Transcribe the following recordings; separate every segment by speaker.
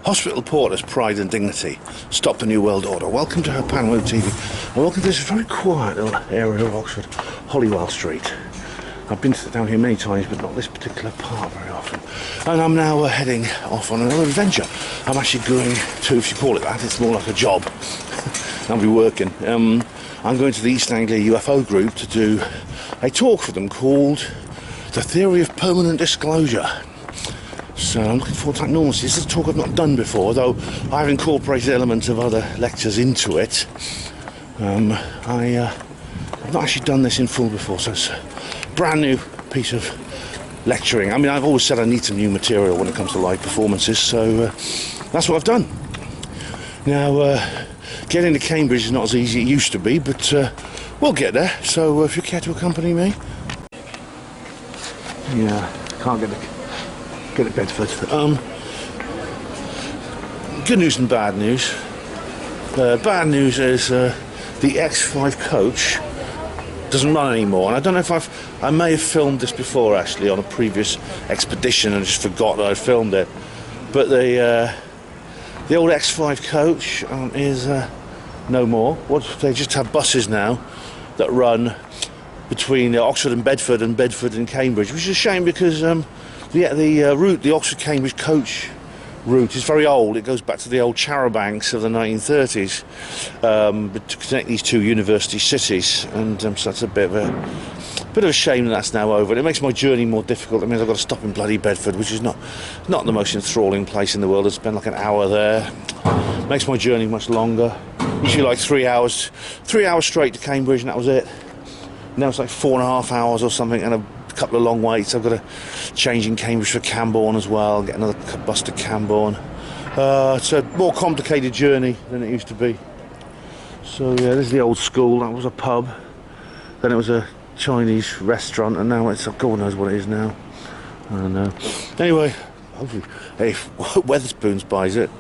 Speaker 1: Hospital porters, pride and dignity. Stop the New World Order. Welcome to Panwo TV. And welcome to this very quiet little area of Oxford, Holywell Street. I've been down here many times, but not this particular part very often. And I'm now heading off on another adventure. I'm actually going to, if you call it that, it's more like a job. I'll be working. I'm going to the East Anglia UFO group to do a talk for them called The Theory of Permanent Disclosure. So I'm looking forward to that normalcy. This is a talk I've not done before, though I've incorporated elements of other lectures into it. I've not actually done this in full before, so it's a brand new piece of lecturing. I mean, I've always said I need some new material when it comes to live performances, so that's what I've done. Now, getting to Cambridge is not as easy as it used to be, but we'll get there. So if you care to accompany me. Yeah, can't get to Bedford. Good news and bad news. Bad news is the X5 coach doesn't run anymore, and I don't know if I may have filmed this before actually on a previous expedition and just forgot that I filmed it. But the old X5 coach is no more. They just have buses now that run between Oxford and Bedford and Cambridge, which is a shame because the route, the Oxford-Cambridge coach route, is very old. It goes back to the old charabancs of the 1930s, to connect these two university cities, and so that's a bit of a shame that that's now over. And it makes my journey more difficult. It means I've got to stop in bloody Bedford, which is not the most enthralling place in the world. I spend like an hour there. Makes my journey much longer. Usually like 3 hours straight to Cambridge, and that was it. Now it's like 4.5 hours or something, and a couple of long waits. I've got to change in Cambridge for Camborne as well, get another bus to Camborne. It's a more complicated journey than it used to be. So yeah, this is the old school. That was a pub, then it was a Chinese restaurant, and now it's, God knows what it is now. I don't know. Anyway, hopefully, hey, Wetherspoons buys it.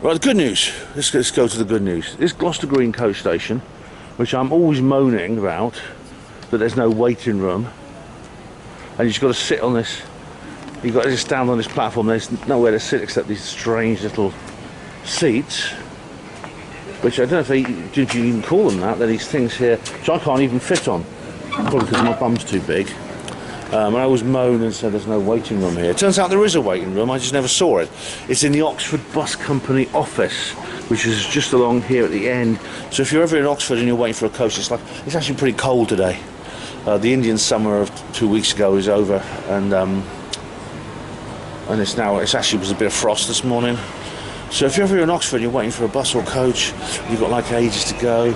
Speaker 1: Right, the good news. Let's go to the good news. This Gloucester Green coach station, which I'm always moaning about, that there's no waiting room, and you've got to sit on this, you've got to just stand on this platform. There's nowhere to sit except these strange little seats, which I don't know if you even call them that. They're these things here, which I can't even fit on, probably because my bum's too big. And I always moan and say there's no waiting room here. It turns out there is a waiting room, I just never saw it. It's in the Oxford Bus Company office, which is just along here at the end. So if you're ever in Oxford and you're waiting for a coach, it's actually pretty cold today. The Indian summer of 2 weeks ago is over, and it actually was a bit of frost this morning. So if you're ever in Oxford and you're waiting for a bus or coach, you've got like ages to go.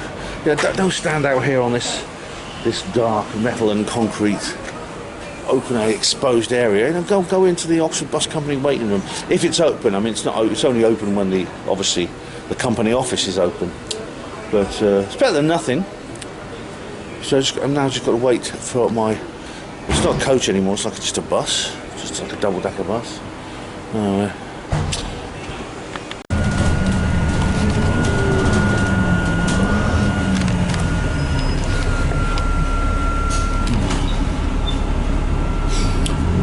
Speaker 1: Yeah, don't stand out here on this dark metal and concrete open exposed area. You know, go into the Oxford Bus Company waiting room if it's open. I mean, it's not. It's only open when obviously the company office is open, but it's better than nothing. So I've now just got to wait for my. It's not a coach anymore. It's like just a bus, just like a double-decker bus.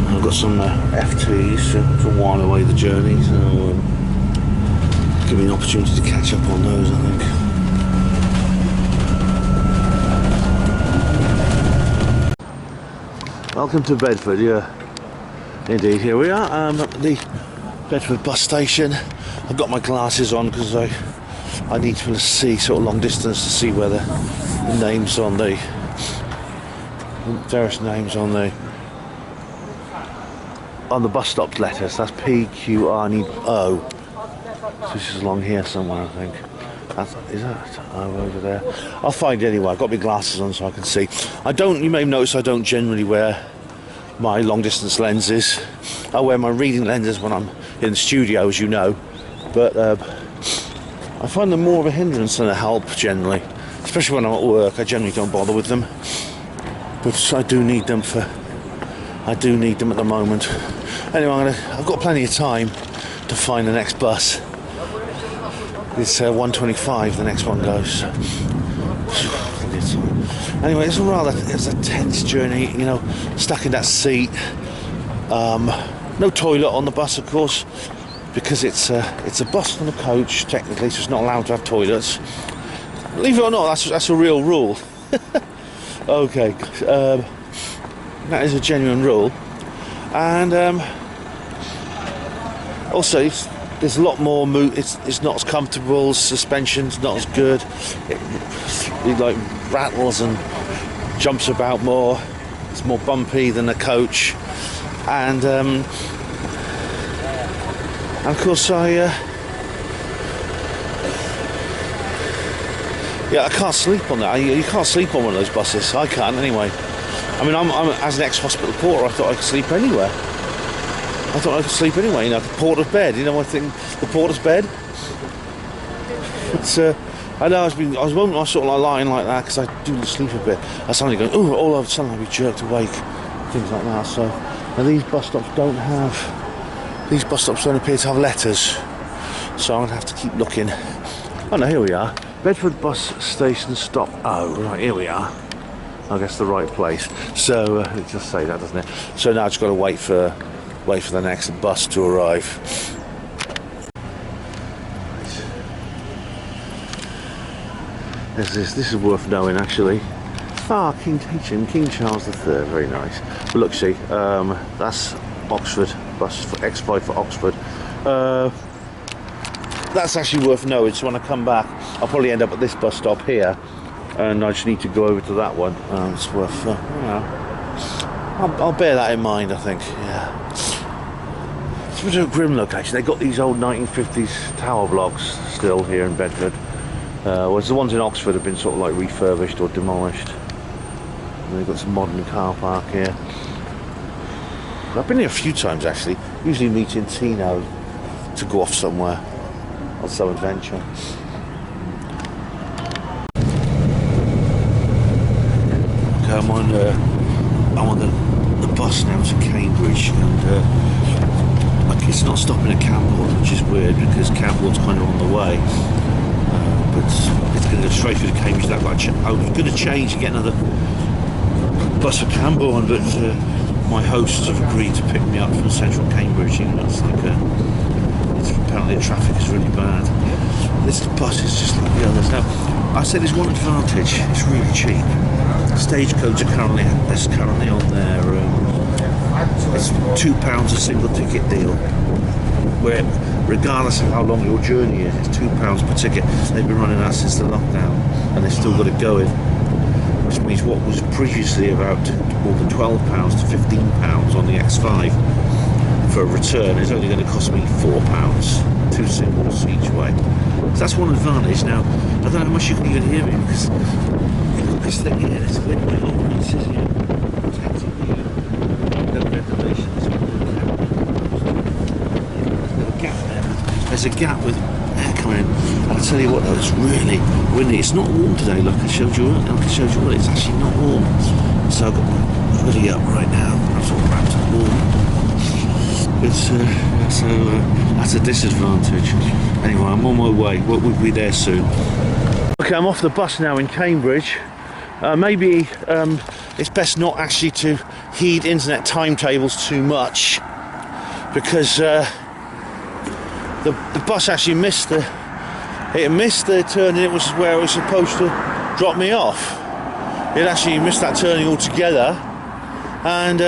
Speaker 1: I've got some FTs to while away the journey, so give me an opportunity to catch up on those, I think. Welcome to Bedford, yeah. Indeed, here we are at the Bedford bus station. I've got my glasses on because I need to see sort of long distance to see where the names on the various names on the bus stop letters. That's P, Q, R, and O. So this is along here somewhere, I think. Is that O over there? I'll find it anyway. I've got my glasses on so I can see. You may notice I don't generally wear my long distance lenses. I wear my reading lenses when I'm in the studio, as you know, but I find them more of a hindrance than a help generally, especially when I'm at work. I generally don't bother with them, but I do need them at the moment. Anyway, I've got plenty of time to find the next bus. It's 1:25. The next one goes. Anyway, it's a tense journey, you know, stuck in that seat. No toilet on the bus, of course, because it's a bus and a coach, technically, so it's not allowed to have toilets. Believe it or not, that's a real rule. Okay, that is a genuine rule. And also, there's a lot more it's not as comfortable, suspension's not as good. It like rattles and jumps about more. It's more bumpy than a coach. And of course I can't sleep on that. You can't sleep on one of those buses. I can't anyway. I mean, I'm as an ex-hospital porter, I thought I could sleep anywhere. You know, the porter's bed. You know, I think the porter's bed. It's I know I was sort of like lying like that because I do sleep a bit. I suddenly go, oh, all of a sudden I'll be jerked awake, things like that. So, and these bus stops don't appear to have letters. So I'm gonna have to keep looking. Oh no, here we are. Bedford bus station stop. Oh, right, here we are. I guess the right place. So it just say that, doesn't it? So now I've just got to wait for the next bus to arrive. There's this. This is worth knowing, actually. King Charles III. Very nice. But look, see, that's Oxford bus for X5 for Oxford. That's actually worth knowing. So when I come back, I'll probably end up at this bus stop here, and I just need to go over to that one. It's worth, you know, I'll bear that in mind, I think. Yeah. It's a bit of a grim location. They've got these old 1950s tower blocks still here in Bedford. Whereas the ones in Oxford have been sort of like refurbished or demolished. And they've got some modern car park here. I've been here a few times actually. Usually meeting Tino to go off somewhere on some adventure. Okay, I'm on the bus now to Cambridge, and it's not stopping at Cambourne, which is weird because Cambourne's kind of on the way. But it's going to go straight through to Cambridge. I was going to change and get another bus for Cambourne, but my hosts have agreed to pick me up from central Cambridge. You know, it's like apparently the traffic is really bad. This bus is just like the others. Now, I said there's one advantage: it's really cheap. Stagecoach are currently on their it's £2 a single ticket deal, where regardless of how long your journey is, it's £2 per ticket. They've been running that since the lockdown, and they've still got it going, which means what was previously about more than £12 to £15 on the X5 for a return is only going to cost me £4, 2 singles each way. So that's one advantage. Now, I don't know how much you can even hear me because this thing here, it's a little bit open. It says here, there's a gap with air coming in. And I tell you what though, it's really windy. It's not warm today, look, I showed you what, it's actually not warm. So I've got my hoodie up right now, I'm sort of wrapped up warm. That's a disadvantage. Anyway, I'm on my way, we'll be there soon. Okay, I'm off the bus now in Cambridge. Maybe it's best not actually to heed internet timetables too much, because the bus actually missed the turning. It was where it was supposed to drop me off. It actually missed that turning altogether, and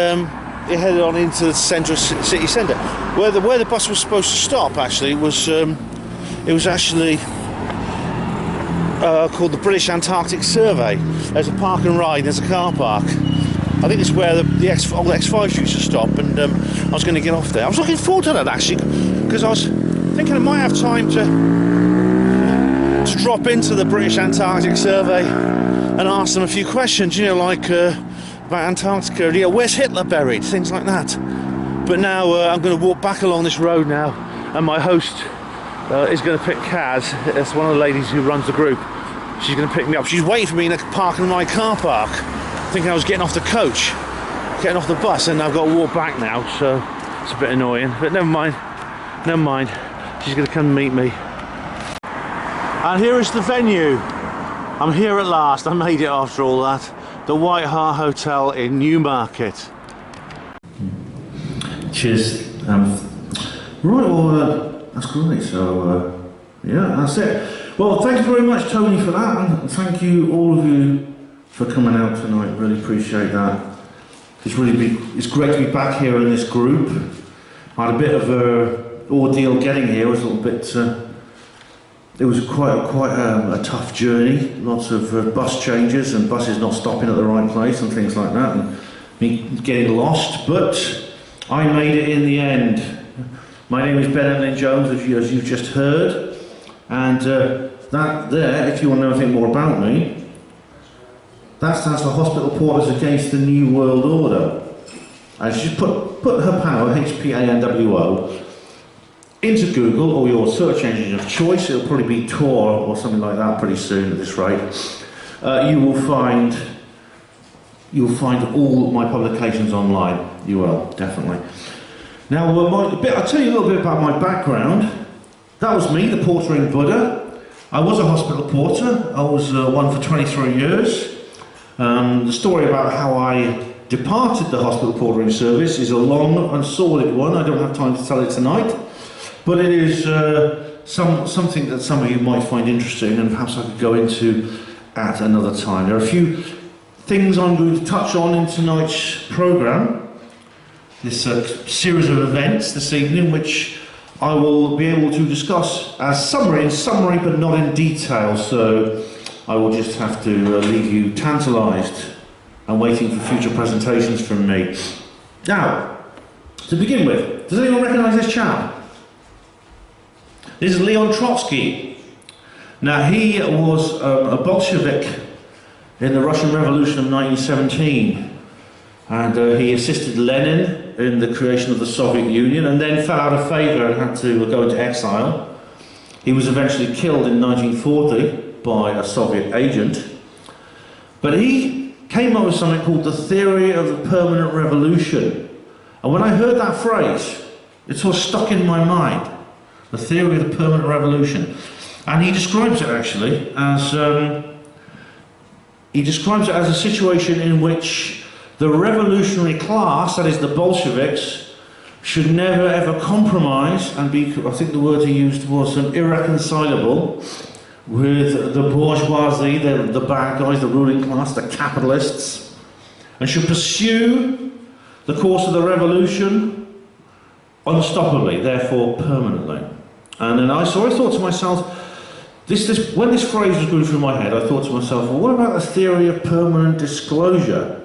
Speaker 1: it headed on into the central city centre, where the bus was supposed to stop. Actually, it was actually called the British Antarctic Survey. There's a park and ride. There's a car park. I think it's where the X5 used to stop, and I was going to get off there. I was looking forward to that actually, because I was thinking I might have time to drop into the British Antarctic Survey and ask them a few questions, you know, like about Antarctica, you know, where's Hitler buried, things like that. But now I'm going to walk back along this road now, and my host is going to pick Kaz. That's one of the ladies who runs the group. She's going to pick me up. She's waiting for me in a park and ride car park, thinking I was getting off the coach, getting off the bus, and I've got to walk back now, so it's a bit annoying, but never mind. She's going to come meet me. And here is the venue. I'm here at last. I made it after all that. The White Hart Hotel in Newmarket. Cheers. Right, well, that's great. So, yeah, that's it. Well, thank you very much, Tony, for that, and thank you, all of you, for coming out tonight. Really appreciate that. It's great to be back here in this group. I had a bit of a ordeal getting here. It was a little bit. It was quite a tough journey. Lots of bus changes and buses not stopping at the right place and things like that, and me getting lost. But I made it in the end. My name is Ben Lynn Jones, as you've just heard, and that there, if you want to know anything more about me, that stands for Hospital Porters Against the New World Order. And just put her power, HPANWO, into Google or your search engine of choice. It'll probably be Tor or something like that pretty soon at this rate. You'll find all my publications online. You will, definitely. Now, I'll tell you a little bit about my background. That was me, the porter in Buddha. I was a hospital porter. I was one for 23 years. The story about how I departed the hospital portering service is a long and sordid one. I don't have time to tell it tonight, but it is something that some of you might find interesting, and perhaps I could go into at another time. There are a few things I'm going to touch on in tonight's programme, this series of events this evening, which I will be able to discuss as summary, but not in detail, so I will just have to leave you tantalised and waiting for future presentations from me. Now, to begin with, does anyone recognise this chap? This is Leon Trotsky. Now, he was a Bolshevik in the Russian Revolution of 1917, and he assisted Lenin in the creation of the Soviet Union, and then fell out of favour and had to go into exile. He was eventually killed in 1940 by a Soviet agent, but he came up with something called the theory of the permanent revolution. And when I heard that phrase, it sort of stuck in my mind, the theory of the permanent revolution. And he describes it actually as a situation in which the revolutionary class, that is the Bolsheviks, should never ever compromise and be, I think the word he used was irreconcilable with the bourgeoisie, the bad guys, the ruling class, the capitalists, and should pursue the course of the revolution unstoppably, therefore permanently. And then I thought to myself, when this phrase was going through my head, I thought to myself, well, what about the theory of permanent disclosure?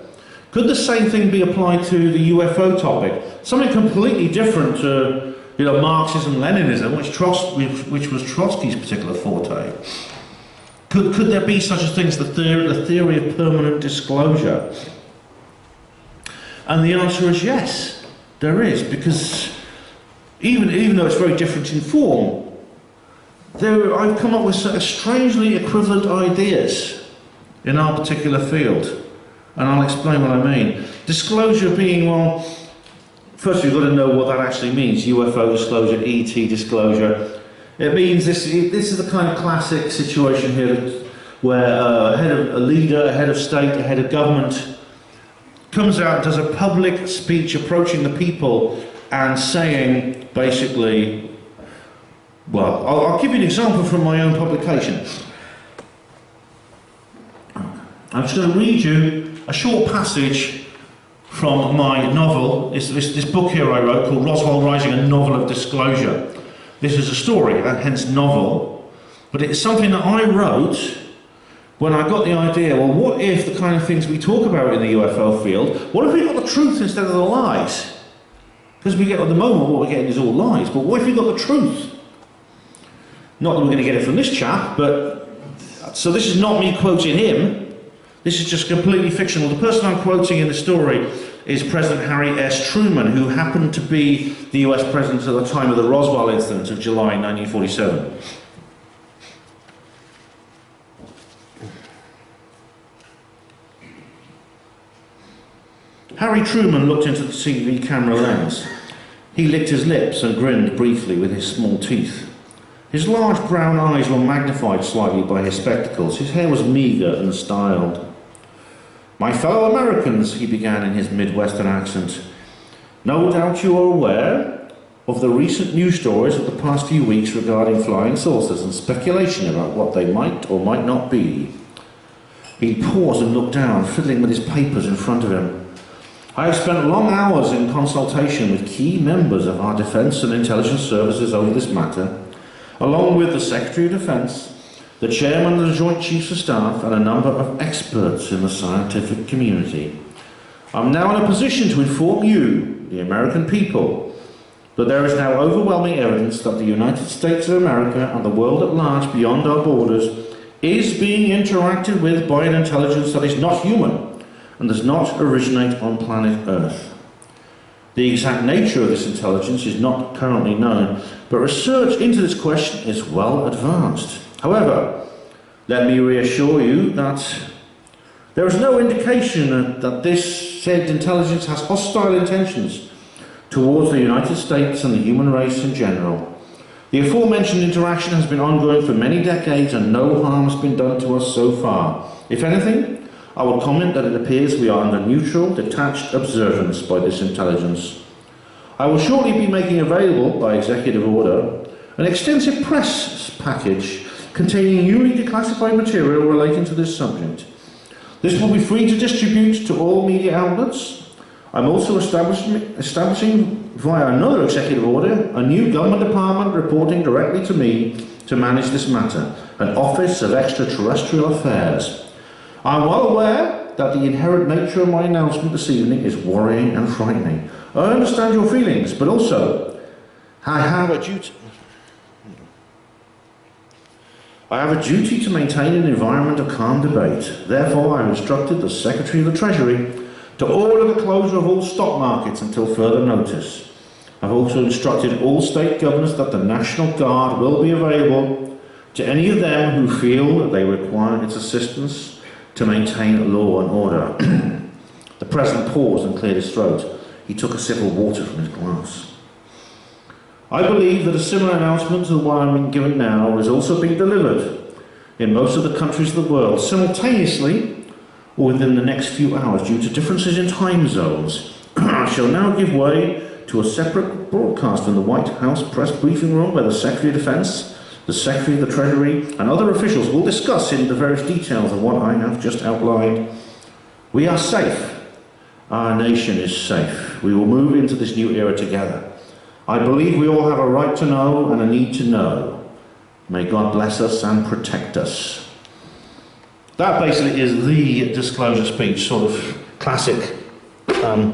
Speaker 1: Could the same thing be applied to the UFO topic? Something completely different to Marxism, Leninism, which was Trotsky's particular forte. Could there be such a thing as the theory of permanent disclosure? And the answer is yes, there is, because even though it's very different in form, I've come up with strangely equivalent ideas in our particular field, and I'll explain what I mean. Disclosure being, well, first you've got to know what that actually means. UFO disclosure, ET disclosure. It means this is the kind of classic situation here where a leader, a head of state, a head of government comes out and does a public speech approaching the people and saying basically, well, I'll give you an example from my own publication. I'm just going to read you a short passage from my novel, this book here I wrote called Roswell Rising, a novel of disclosure. This is a story, and hence novel, but it's something that I wrote when I got the idea, well, what if the kind of things we talk about in the UFO field, what if we got the truth instead of the lies? Because we get, at the moment, what we're getting is all lies, but what if we got the truth? Not that we're going to get it from this chap, but, so this is not me quoting him. This is just completely fictional. The person I'm quoting in the story is President Harry S. Truman, who happened to be the US president at the time of the Roswell incident of July 1947. Harry Truman looked into the TV camera lens. He licked his lips and grinned briefly with his small teeth. His large brown eyes were magnified slightly by his spectacles. His hair was meagre and styled. "My fellow Americans," he began in his Midwestern accent, "no doubt you are aware of the recent news stories of the past few weeks regarding flying saucers and speculation about what they might or might not be. He paused and looked down, fiddling with his papers in front of him. I have spent long hours in consultation with key members of our defence and intelligence services over this matter, along with the Secretary of Defence, the Chairman of the Joint Chiefs of Staff, and a number of experts in the scientific community. I'm now in a position to inform you, the American people, that there is now overwhelming evidence that the United States of America and the world at large beyond our borders is being interacted with by an intelligence that is not human and does not originate on planet Earth. The exact nature of this intelligence is not currently known, but research into this question is well advanced. However, let me reassure you that there is no indication that this said intelligence has hostile intentions towards the United States and the human race in general. The aforementioned interaction has been ongoing for many decades and no harm has been done to us so far. If anything, I will comment that it appears we are under neutral, detached observance by this intelligence. I will shortly be making available, by executive order, an extensive press package containing newly declassified material relating to this subject. This will be free to distribute to all media outlets. I'm also establishing via another executive order a new government department reporting directly to me to manage this matter, an Office of Extraterrestrial Affairs. I'm well aware that the inherent nature of my announcement this evening is worrying and frightening. I understand your feelings, but also I have a duty to maintain an environment of calm debate. Therefore, I have instructed the Secretary of the Treasury to order the closure of all stock markets until further notice. I've also instructed all state governors that the National Guard will be available to any of them who feel that they require its assistance to maintain law and order. The President paused and cleared his throat. He took a sip of water from his glass. I believe that a similar announcement to the one I'm given now is also being delivered in most of the countries of the world simultaneously or within the next few hours due to differences in time zones. I shall now give way to a separate broadcast in the White House press briefing room where the Secretary of Defense, the Secretary of the Treasury and other officials will discuss in the various details of what I have just outlined. We are safe. Our nation is safe. We will move into this new era together. I believe we all have a right to know and a need to know. May God bless us and protect us. That basically is the disclosure speech, sort of classic,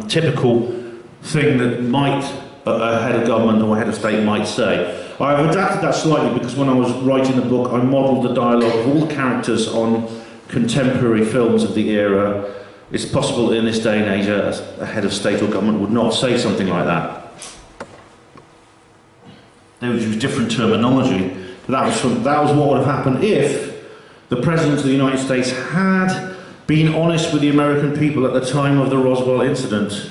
Speaker 1: typical thing that a head of government or a head of state might say. I've adapted that slightly because when I was writing the book, I modelled the dialogue of all the characters on contemporary films of the era. It's possible in this day and age a head of state or government would not say something like that. They would use different terminology. That was what would have happened if the President of the United States had been honest with the American people at the time of the Roswell incident.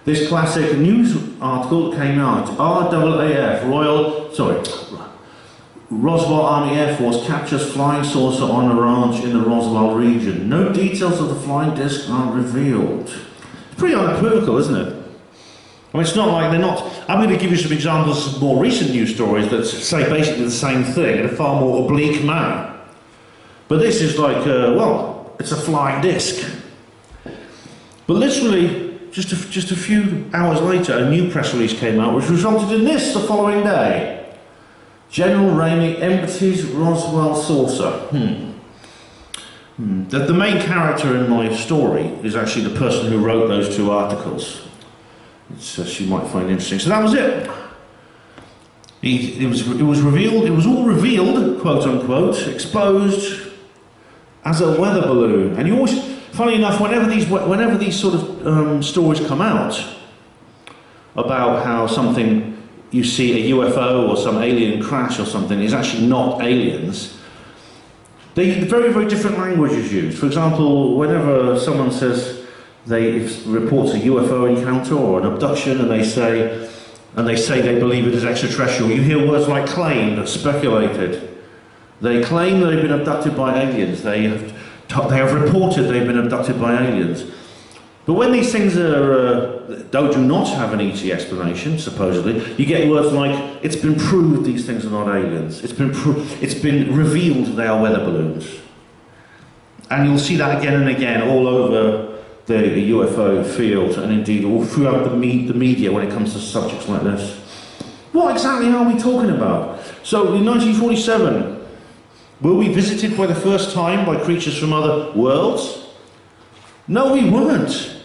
Speaker 1: This classic news article that came out, RAAF, Roswell Army Air Force captures flying saucer on a ranch in the Roswell region. No details of the flying disc are revealed. It's pretty unequivocal, isn't it? I mean, it's not like they're not... I'm going to give you some examples of more recent news stories that say basically the same thing in a far more oblique manner. But this is like, well, it's a flying disc. But literally, just a few hours later, a new press release came out which resulted in this the following day. General Ramey empties Roswell saucer. The main character in my story is actually the person who wrote those two articles. Which you might find interesting. So that was it. It was revealed, it was all revealed, quote unquote, exposed as a weather balloon. And you always, funny enough, whenever these sort of stories come out about how something, you see a UFO or some alien crash or something is actually not aliens, very, very different language is used. For example, whenever someone says reports a UFO encounter or an abduction and they say they believe it is extraterrestrial, you hear words like claimed, speculated. They claim they've been abducted by aliens. They have reported they've been abducted by aliens. But when these things do not have an ET explanation, supposedly, you get words like, it's been proved these things are not aliens. It's been revealed they are weather balloons. And you'll see that again and again all over the UFO field, and indeed all throughout the media when it comes to subjects like this. What exactly are we talking about? So in 1947, were we visited for the first time by creatures from other worlds? No, we weren't.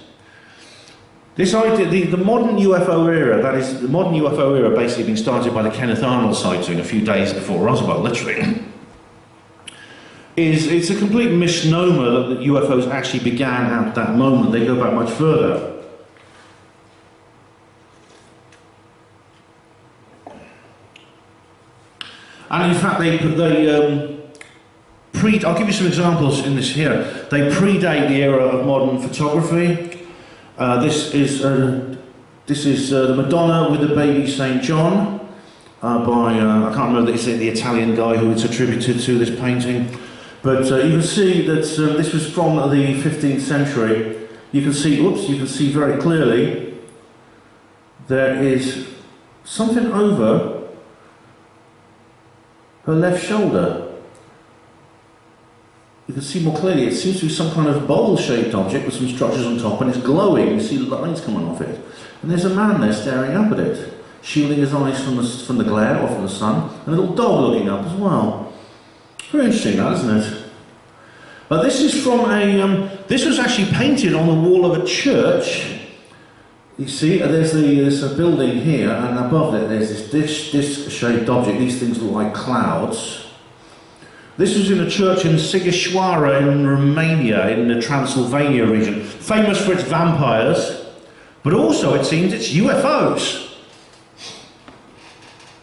Speaker 1: This idea, the modern UFO era, that is, the modern UFO era basically being started by the Kenneth Arnold sighting a few days before Roswell, literally, it's a complete misnomer that the UFOs actually began at that moment. They go back much further. And in fact, I'll give you some examples in this here. They predate the era of modern photography. This is the Madonna with the baby St. John by, I can't remember, it's the Italian guy who it's attributed to this painting. But you can see that this was from the 15th century. You can see very clearly there is something over her left shoulder. You can see more clearly, it seems to be some kind of bowl-shaped object with some structures on top, and it's glowing. You see lines coming off it. And there's a man there staring up at it, shielding his eyes from the glare or from the sun, and a little dog looking up as well. Very interesting, that, isn't it? But this is from this was actually painted on the wall of a church. You see, there's a building here, and above it there's this disc-shaped object. These things look like clouds. This was in a church in Sighisoara in Romania, in the Transylvania region, famous for its vampires, but also, it seems, its UFOs.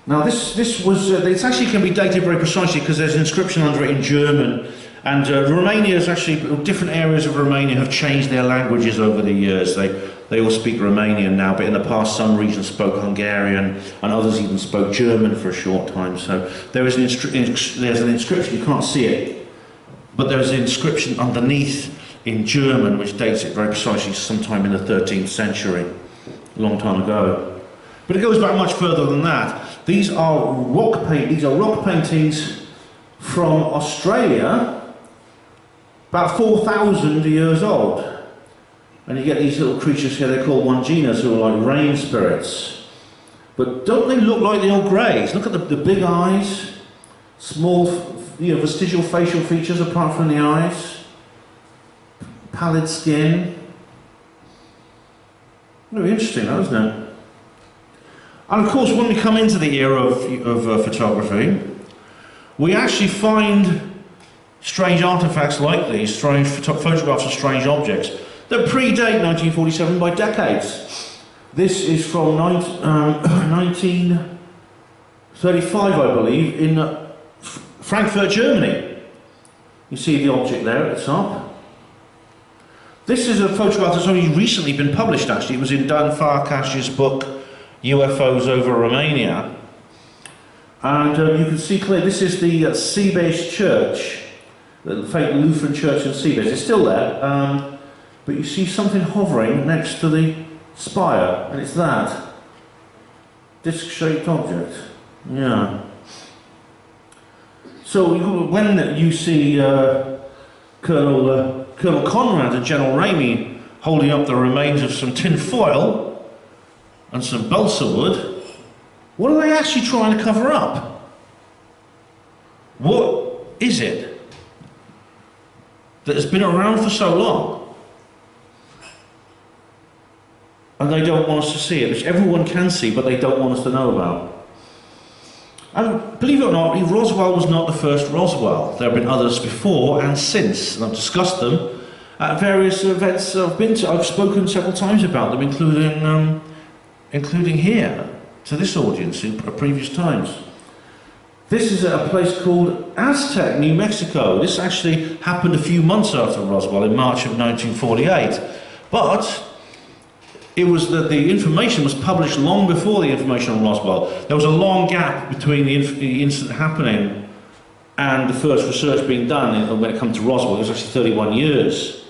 Speaker 1: Now, this was, it actually can be dated very precisely because there's an inscription under it in German, and Romania is actually, different areas of Romania have changed their languages over the years. They all speak Romanian now, but in the past some regions spoke Hungarian, and others even spoke German for a short time. So there's an inscription, you can't see it, but there's an inscription underneath in German which dates it very precisely sometime in the 13th century, a long time ago. But it goes back much further than that. These are rock paintings from Australia, about 4,000 years old. And you get these little creatures here, they're called wanginas, who are like rain spirits. But don't they look like the old greys? Look at the big eyes, small, vestigial facial features apart from the eyes, pallid skin. Very interesting, though, isn't it? And of course, when we come into the era of photography, we actually find strange artifacts like these, strange photographs of strange objects, that predate 1947 by decades. This is from 1935, I believe, in Frankfurt, Germany. You see the object there at the top. This is a photograph that's only recently been published, actually. It was in Dan Farkas's book, UFOs over Romania. And you can see clearly, this is the Seebase Church, the fake Lutheran church in Seebase. It's still there. But you see something hovering next to the spire, and it's that disc-shaped object. Yeah. So when you see Colonel Conrad and General Ramey holding up the remains of some tin foil and some balsa wood, what are they actually trying to cover up? What is it that has been around for so long and they don't want us to see it, which everyone can see, but they don't want us to know about? And believe it or not, Roswell was not the first Roswell. There have been others before and since, and I've discussed them at various events I've been to. I've spoken several times about them, including here, to this audience in previous times. This is at a place called Aztec, New Mexico. This actually happened a few months after Roswell, in March of 1948. But it was that the information was published long before the information on Roswell. There was a long gap between the incident happening and the first research being done when it comes to Roswell. It was actually 31 years.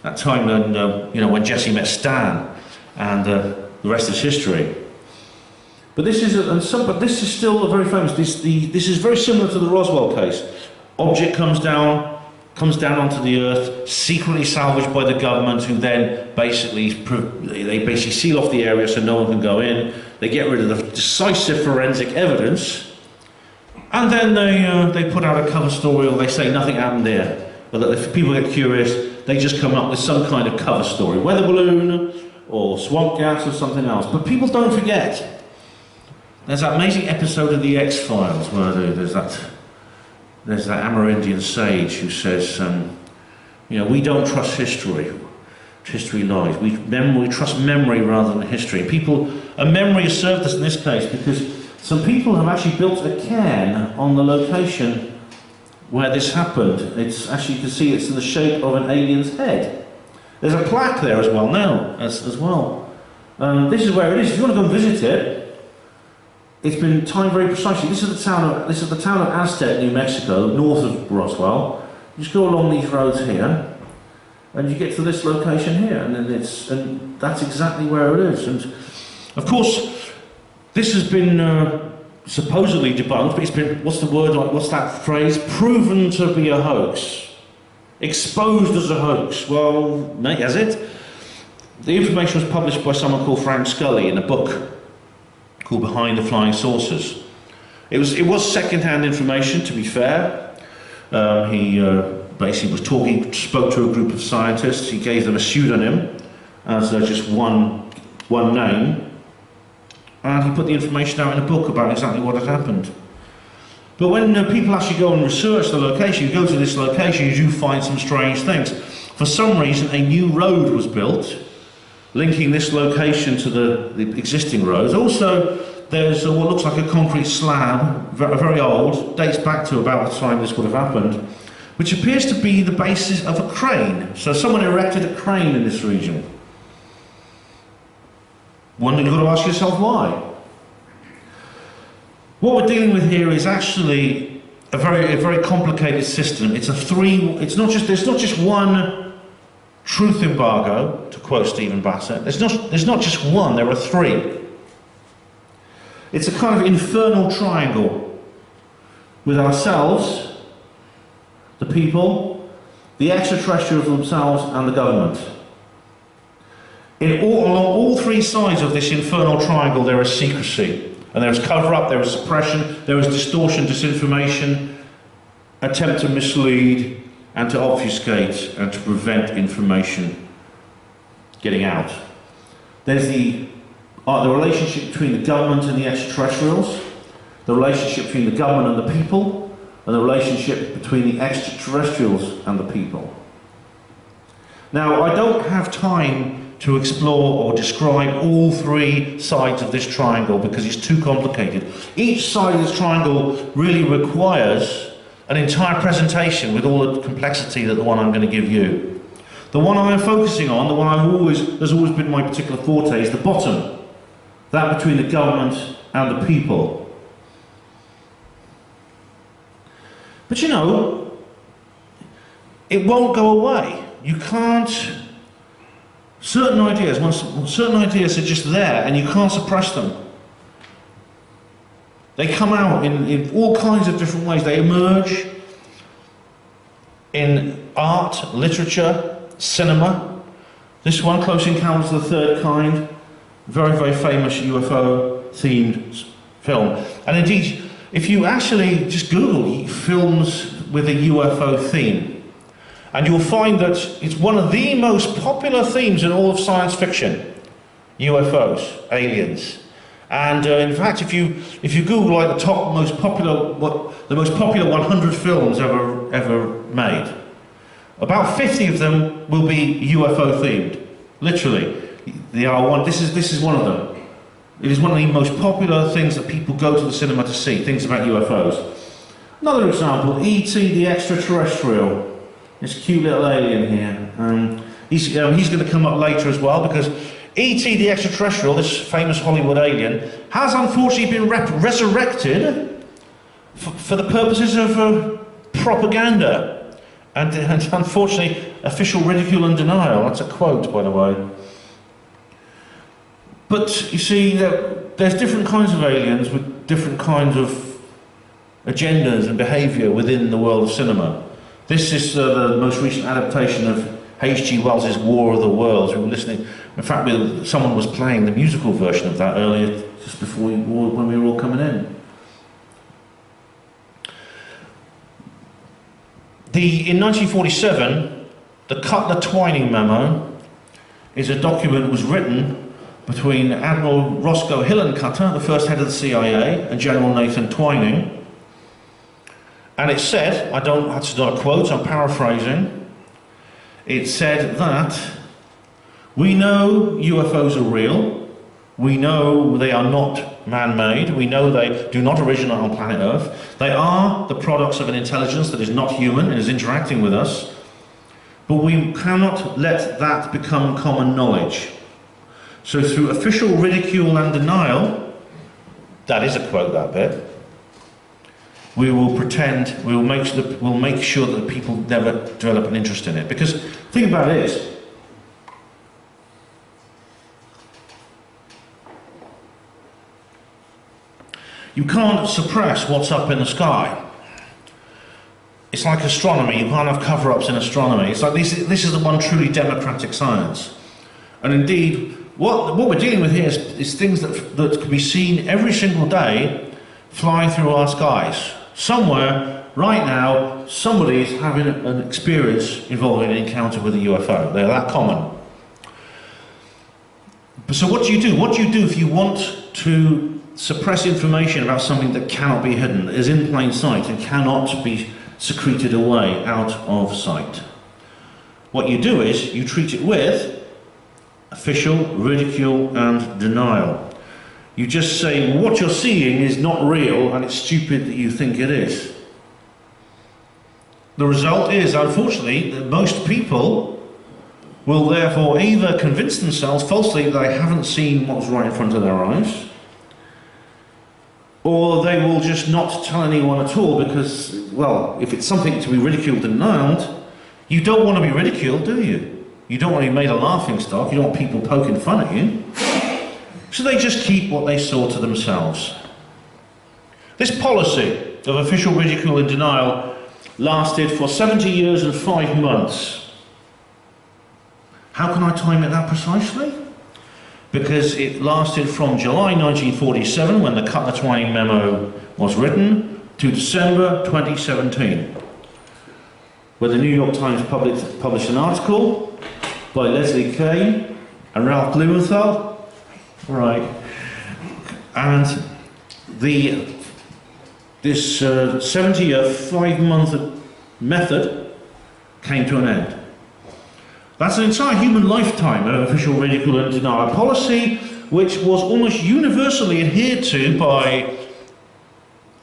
Speaker 1: That time when, when Jesse met Stan, and the rest is history. But this is still a very famous. This is very similar to the Roswell case. Object comes down onto the Earth, secretly salvaged by the government, who then basically seal off the area so no one can go in. They get rid of the decisive forensic evidence, and then they put out a cover story, or they say nothing happened there. But if people get curious, they just come up with some kind of cover story, weather balloon or swamp gas or something else. But people don't forget. There's that amazing episode of the X-Files where there's that Amerindian sage who says, we don't trust history. History lies. We trust memory rather than history. And memory has served us in this case because some people have actually built a cairn on the location where this happened. It's actually, you can see it's in the shape of an alien's head. There's a plaque there as well now, as well. This is where it is. If you want to go and visit it, it's been timed very precisely. This is the town of Aztec, New Mexico, north of Roswell. You just go along these roads here, and you get to this location here, and that's exactly where it is. And of course, this has been supposedly debunked, but it's been, what's that phrase? Proven to be a hoax. Exposed as a hoax. Well, has it? The information was published by someone called Frank Scully in a book called Behind the Flying Saucers. It was second-hand information, to be fair. He basically spoke to a group of scientists. He gave them a pseudonym as just one name. And he put the information out in a book about exactly what had happened. But when people actually go and research the location, you go to this location, you do find some strange things. For some reason, a new road was built, linking this location to the existing roads. Also, there's what looks like a concrete slab, very old, dates back to about the time this would have happened, which appears to be the basis of a crane. So someone erected a crane in this region. You've got to ask yourself why. What we're dealing with here is actually a very complicated system. There's not just one truth embargo, to quote Stephen Bassett. There's not just one, there are three. It's a kind of infernal triangle with ourselves, the people, the extraterrestrials themselves, and the government. Along all three sides of this infernal triangle there is secrecy, and there is cover-up, there is suppression, there is distortion, disinformation, attempt to mislead and to obfuscate and to prevent information getting out. There's the relationship between the government and the extraterrestrials, the relationship between the government and the people, and the relationship between the extraterrestrials and the people. Now, I don't have time to explore or describe all three sides of this triangle because it's too complicated. Each side of this triangle really requires an entire presentation with all the complexity that the one I'm going to give you. The one I'm focusing on, the one has always been my particular forte, is the bottom. That between the government and the people. But it won't go away. You can't. Certain ideas are just there, and you can't suppress them. They come out in all kinds of different ways. They emerge in art, literature, cinema. This one, Close Encounters of the Third Kind, very, very famous UFO-themed film. And indeed, if you actually just Google films with a UFO theme, and you'll find that it's one of the most popular themes in all of science fiction. UFOs, aliens. And in fact, if you Google like the most popular 100 films ever made, about 50 of them will be UFO themed. Literally. They are one. This is one of them. It is one of the most popular things that people go to the cinema to see, things about UFOs. Another example, E.T. the Extraterrestrial. This cute little alien here. He's going to come up later as well, because E.T. the Extraterrestrial, this famous Hollywood alien, has unfortunately been resurrected for the purposes of propaganda. And unfortunately, official ridicule and denial. That's a quote, by the way. But you see, there's different kinds of aliens with different kinds of agendas and behaviour within the world of cinema. This is the most recent adaptation of H.G. Wells's War of the Worlds. We were listening. In fact, someone was playing the musical version of that earlier, just before when we were all coming in. In 1947, the Cutler-Twining Memo is a document that was written between Admiral Roscoe Hillencutter, the first head of the CIA, and General Nathan Twining. And it said, that's not a quote, I'm paraphrasing, it said that we know UFOs are real, we know they are not man-made, we know they do not originate on planet Earth, they are the products of an intelligence that is not human and is interacting with us, but we cannot let that become common knowledge. So through official ridicule and denial, that is a quote, that bit, we will make sure that people never develop an interest in it. Because the thing about it is, you can't suppress what's up in the sky. It's like astronomy, you can't have cover-ups in astronomy. It's like this is the one truly democratic science. And indeed, what we're dealing with here is things that can be seen every single day flying through our skies. Somewhere, right now, somebody's having an experience involving an encounter with a UFO. They're that common. So what do you do? What do you do if you want to suppress information about something that cannot be hidden, that is in plain sight and cannot be secreted away out of sight? What you do is you treat it with official ridicule and denial. You just say, well, what you're seeing is not real and it's stupid that you think it is. The result is, unfortunately, that most people will therefore either convince themselves falsely that they haven't seen what's right in front of their eyes, or they will just not tell anyone at all because, well, if it's something to be ridiculed and denied, you don't want to be ridiculed, do you? You don't want to be made a laughing stock, you don't want people poking fun at you. So they just keep what they saw to themselves. This policy of official ridicule and denial lasted for 70 years and 5 months. How can I time it that precisely? Because it lasted from July 1947, when the Cutler-Twining Memo was written, to December 2017, where the New York Times published an article by Leslie Kane and Ralph Blumenthal. Right, and this 70-year, 5-month method came to an end. That's an entire human lifetime of official ridicule and denial, a policy which was almost universally adhered to by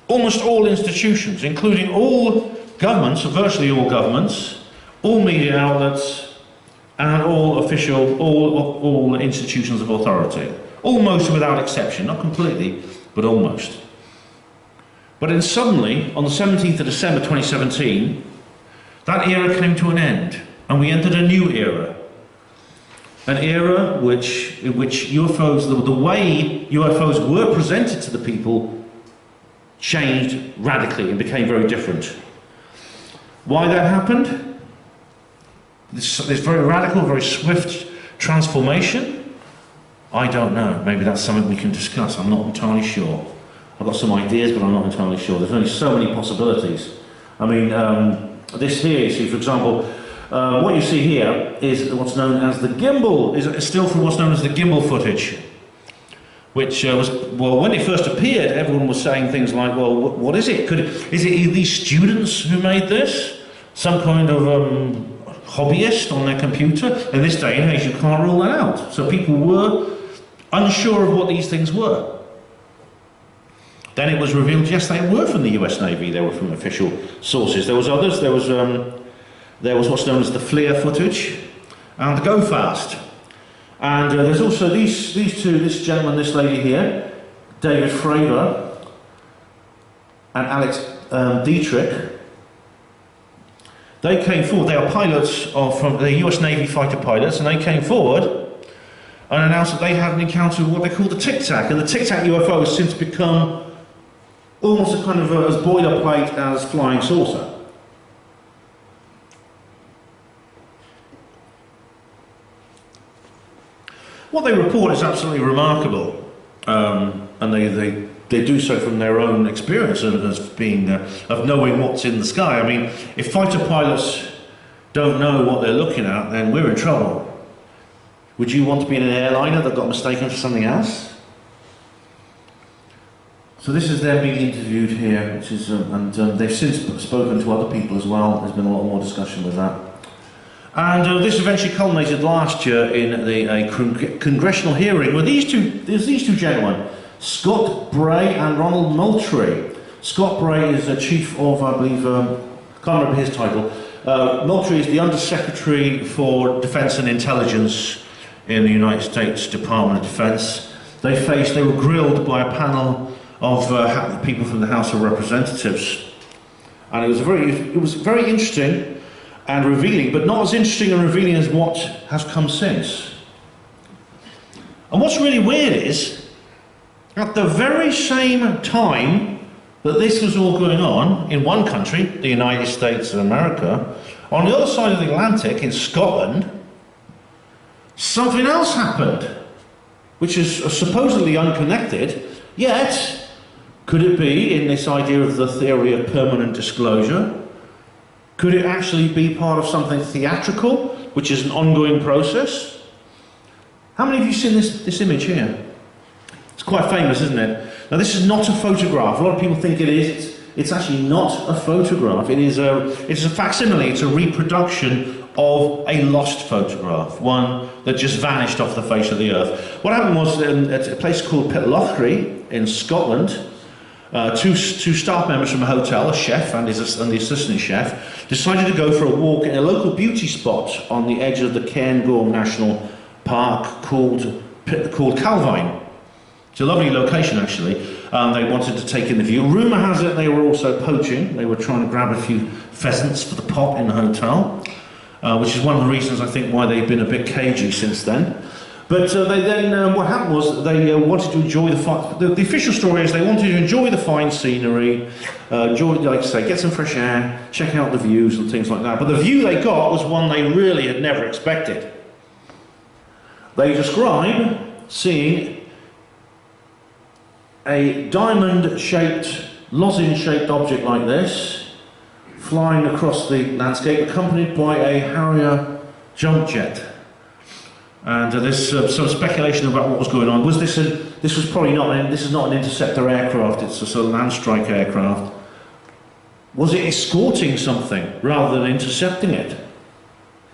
Speaker 1: almost all institutions, including all governments, or virtually all governments, all media outlets, and all institutions of authority. Almost without exception, not completely, but almost. But then suddenly, on the 17th of December 2017, that era came to an end, and we entered a new era. An era in which UFOs, the way UFOs were presented to the people, changed radically and became very different. Why that happened? This very radical, very swift transformation? I don't know. Maybe that's something we can discuss. I'm not entirely sure. I've got some ideas, but I'm not entirely sure. There's only so many possibilities. I mean, this here, you see, for example, what you see here is what's known as the gimbal, is still from what's known as the gimbal footage, which was, well, when it first appeared, everyone was saying things like, well, what is it? Is it these students who made this? Some kind of hobbyist on their computer? In this day and age, you can't rule that out. So people were unsure of what these things were. Then it was revealed, yes, they were from the US Navy, they were from official sources. There was others, there was what's known as the FLIR footage, and the Go Fast. And there's also these two, this gentleman, this lady here, David Fravor and Alex Dietrich.
Speaker 2: they came forward. They are pilots from the US Navy fighter pilots, and they came forward and announced that they had an encounter with what they call the Tic Tac. And the Tic Tac UFO has since become almost a kind of as boilerplate as flying saucer. What they report is absolutely remarkable, and they do so from their own experience of knowing what's in the sky. I mean, if fighter pilots don't know what they're looking at, then we're in trouble. Would you want to be in an airliner that got mistaken for something else? So this is them being interviewed here, which is, and they've since spoken to other people as well. There's been a lot more discussion with that. And this eventually culminated last year in a congressional hearing where these two gentlemen, Scott Bray and Ronald Moultrie. Scott Bray is the chief of, I believe, can't remember his title. Moultrie is the Undersecretary for Defense and Intelligence in the United States Department of Defense. They were grilled by a panel of people from the House of Representatives, and it was very interesting and revealing, but not as interesting and revealing as what has come since. And what's really weird is, at the very same time that this was all going on in one country, the United States of America, on the other side of the Atlantic, in Scotland, something else happened, which is supposedly unconnected, yet could it be, in this idea of the theory of permanent disclosure, could it actually be part of something theatrical, which is an ongoing process? How many of you seen this image here? It's quite famous, isn't it? Now this is not a photograph. A lot of people think it is. It's actually not a photograph. It's a facsimile. It's a reproduction of a lost photograph, one that just vanished off the face of the earth. What happened was at a place called Pitlochry in Scotland, two staff members from a hotel, a chef and the assistant chef, decided to go for a walk in a local beauty spot on the edge of the Cairngorm National Park called Calvine. It's a lovely location, actually. They wanted to take in the view. Rumour has it they were also poaching. They were trying to grab a few pheasants for the pot in the hotel, which is one of the reasons, I think, why they've been a bit cagey since then. But what happened was they wanted to enjoy the official story is they wanted to enjoy the fine scenery, like I say, get some fresh air, check out the views and things like that. But the view they got was one they really had never expected. They describe seeing a diamond-shaped, lozenge-shaped object like this flying across the landscape, accompanied by a Harrier jump jet. And there's some speculation about what was going on. This is not an interceptor aircraft, it's a sort of land strike aircraft. Was it escorting something rather than intercepting it?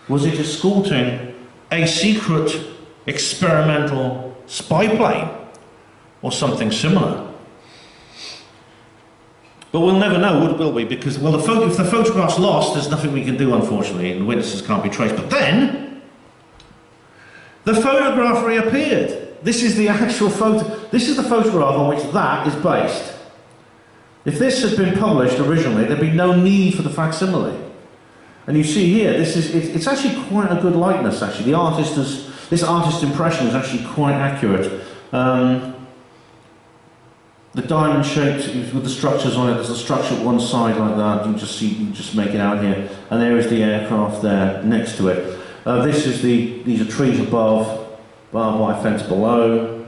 Speaker 2: Was it escorting a secret experimental spy plane or something similar? But we'll never know, will we? Because, well, if the photograph's lost, there's nothing we can do, unfortunately, and the witnesses can't be traced. But then the photograph reappeared. This is the actual photo. This is the photograph on which that is based. If this had been published originally, there'd be no need for the facsimile. And you see here, it's actually quite a good likeness. Actually, this artist's impression is actually quite accurate. The diamond shaped with the structures on it. There's a structure at one side like that. You just make it out here, and there is the aircraft there next to it. These are trees above, barbed wire fence below.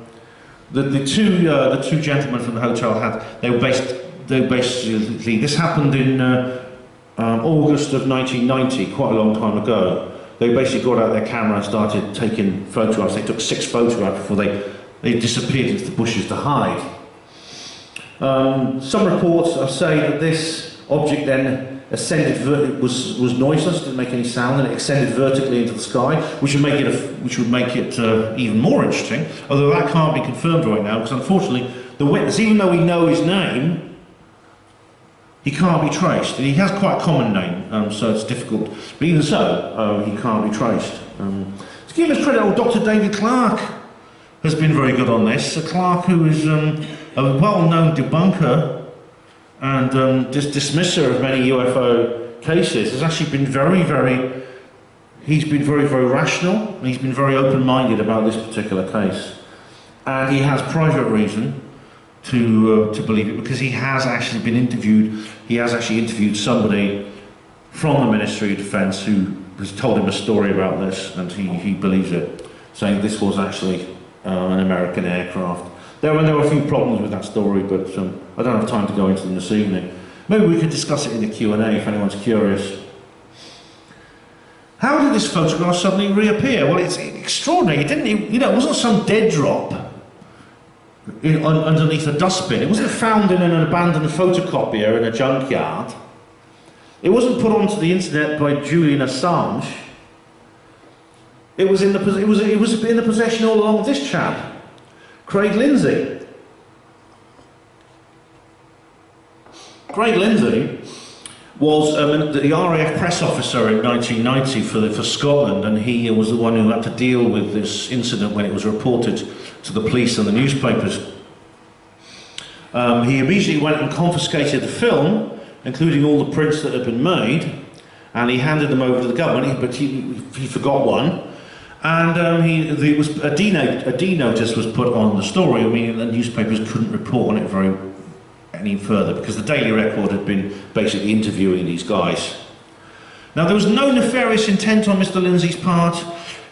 Speaker 2: The two gentlemen from the hotel basically this happened in August of 1990, quite a long time ago. They basically got out their camera and started taking photographs. They took 6 photographs before they disappeared into the bushes to hide. Some reports say that this object then ascended, was noiseless, didn't make any sound, and it ascended vertically into the sky, which would make it even more interesting. Although that can't be confirmed right now, because unfortunately the witness, even though we know his name, he can't be traced. He has quite a common name, so it's difficult. But even so, he can't be traced. To give us credit, Dr. David Clarke has been very good on this. Clarke, who is a well-known debunker and dismisser of many UFO cases has actually been he's been very, very rational, and he's been very open-minded about this particular case. And he has private reason to believe it, because he has actually been interviewed. He has actually interviewed somebody from the Ministry of Defence who has told him a story about this, and he believes it, saying this was actually an American aircraft. There were a few problems with that story, but I don't have time to go into them this evening. Maybe we could discuss it in the Q&A if anyone's curious. How did this photograph suddenly reappear? Well, it's extraordinary. It didn't, it wasn't some dead drop underneath a dustbin. It wasn't found in an abandoned photocopier in a junkyard. It wasn't put onto the internet by Julian Assange. It was in the possession all along of this chap, Craig Lindsay. Craig Lindsay was the RAF press officer in 1990 for Scotland, and he was the one who had to deal with this incident when it was reported to the police and the newspapers. He immediately went and confiscated the film, including all the prints that had been made, and he handed them over to the government, but he forgot one. And there was a D notice was put on the story. I mean, the newspapers couldn't report on it any further, because the Daily Record had been basically interviewing these guys. Now, there was no nefarious intent on Mr. Lindsay's part.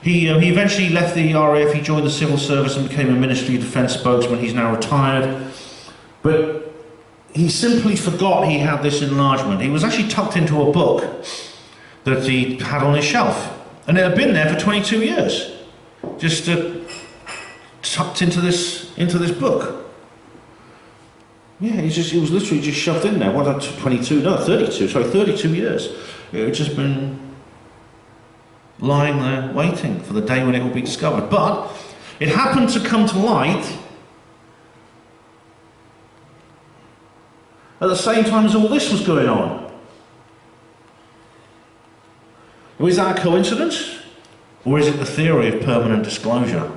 Speaker 2: He eventually left the RAF, he joined the civil service and became a Ministry of Defence spokesman. He's now retired. But he simply forgot he had this enlargement. He was actually tucked into a book that he had on his shelf. And it had been there for 22 years. Just tucked into this book. Yeah, it was literally just shoved in there. What, 32 years. It had just been lying there waiting for the day when it would be discovered. But it happened to come to light at the same time as all this was going on. Is that a coincidence? Or is it the theory of permanent disclosure?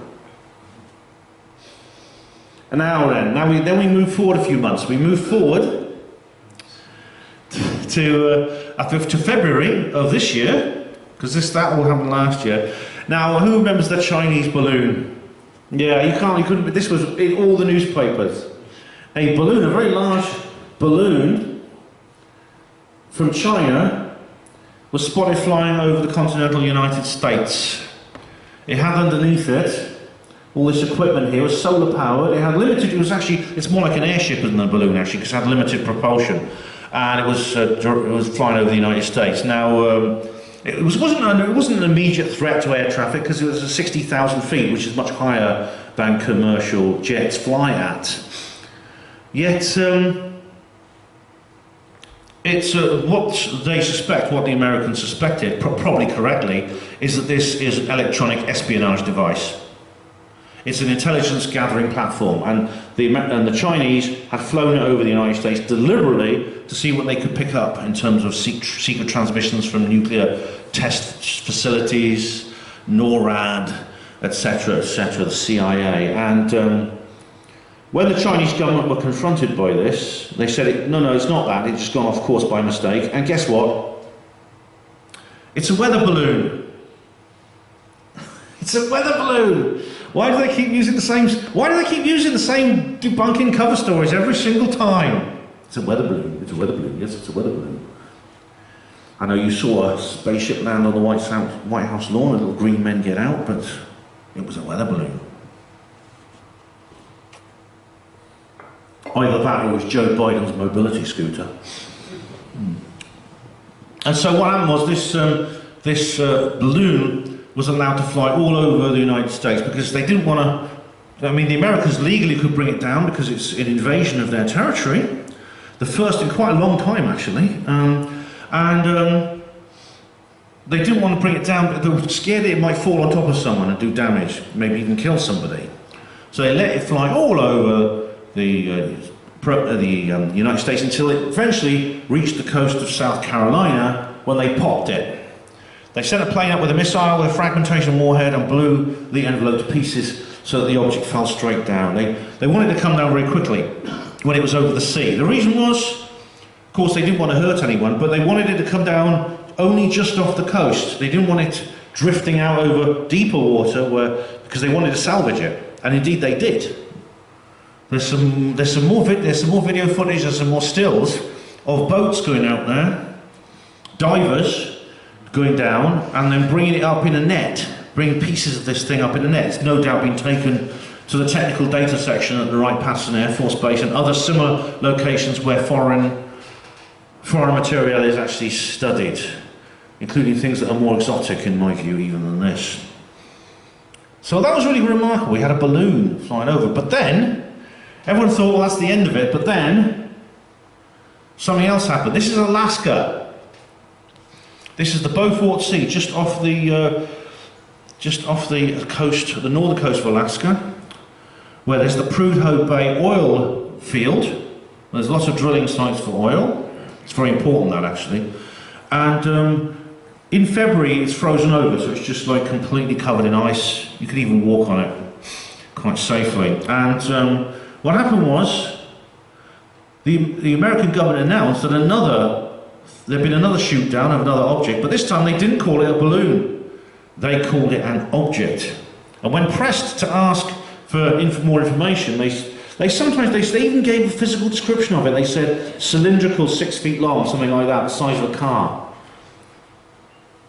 Speaker 2: And then we move forward a few months. We move forward to February of this year, because that all happened last year. Now, who remembers the Chinese balloon? Yeah, you couldn't, this was in all the newspapers. A balloon, a very large balloon from China was spotted flying over the continental United States. It had underneath it all this equipment here. It was solar powered. It had limited, it's more like an airship than a balloon actually, because it had limited propulsion. And it was flying over the United States. Now, it wasn't an immediate threat to air traffic, because it was at 60,000 feet, which is much higher than commercial jets fly at. Yet, it's what they suspect, what the Americans suspected, probably correctly, is that this is an electronic espionage device. It's an intelligence gathering platform, and the Chinese had flown it over the United States deliberately to see what they could pick up in terms of secret transmissions from nuclear test facilities, NORAD, etc., the CIA. And when the Chinese government were confronted by this, they said, no, it's not that, it's just gone off course by mistake. And guess what? It's a weather balloon. It's a weather balloon. Why do they keep using the same debunking cover stories every single time? It's a weather balloon. It's a weather balloon. Yes, it's a weather balloon. I know you saw a spaceship land on the White House lawn and little green men get out, but it was a weather balloon. Either that or it was Joe Biden's mobility scooter. And so what happened was this balloon was allowed to fly all over the United States, because they didn't want to. I mean, the Americans legally could bring it down because it's an invasion of their territory, the first in quite a long time actually, and they didn't want to bring it down, but they were scared that it might fall on top of someone and do damage, maybe even kill somebody. So they let it fly all over the United States until it eventually reached the coast of South Carolina, when they popped it. They sent a plane up with a missile with a fragmentation warhead and blew the envelope to pieces so that the object fell straight down. They wanted to come down very quickly when it was over the sea. The reason was course, they didn't want to hurt anyone, but they wanted it to come down only just off the coast. They didn't want it drifting out over deeper water because they wanted to salvage it, and indeed they did. There's some more video footage and some more stills of boats going out there, divers going down, and then bringing it up in a net, bringing pieces of this thing up in a net. It's no doubt been taken to the technical data section at the Wright-Patterson Air Force Base and other similar locations where foreign material is actually studied, including things that are more exotic in my view even than this. So that was really remarkable. We had a balloon flying over, but then everyone thought, well, that's the end of it, but then something else happened. This is Alaska. This is the Beaufort Sea, just off the coast, the northern coast of Alaska, where there's the Prudhoe Bay oil field. There's lots of drilling sites for oil. It's very important, that, actually. And in February, it's frozen over, so it's just like completely covered in ice. You could even walk on it quite safely. And what happened was, the American government announced that there'd been another shoot down of another object, but this time they didn't call it a balloon. They called it an object. And when pressed to ask for more information, they even gave a physical description of it. They said cylindrical, 6 feet long, something like that, the size of a car.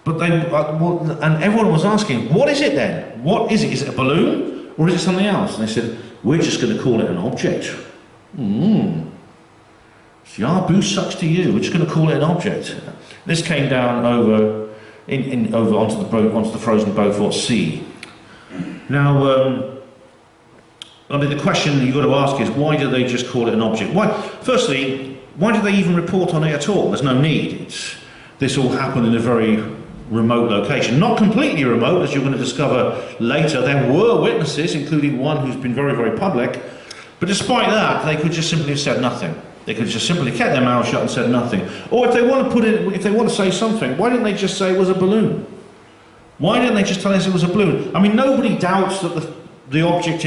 Speaker 2: But and everyone was asking, what is it then? What is it? Is it a balloon or is it something else? And they said, we're just going to call it an object. Yahoo sucks to you. We're just going to call it an object. This came down over onto the frozen Beaufort Sea. Now, I mean, the question you've got to ask is, why did they just call it an object? Firstly, why did they even report on it at all? There's no need. This all happened in a very remote location. Not completely remote, as you're going to discover later. There were witnesses, including one who's been very, very public. But despite that, they could just simply have said nothing. They could just simply kept their mouth shut and said nothing. Or if they want to say something, why didn't they just say it was a balloon? Why didn't they just tell us it was a balloon? I mean, nobody doubts that the object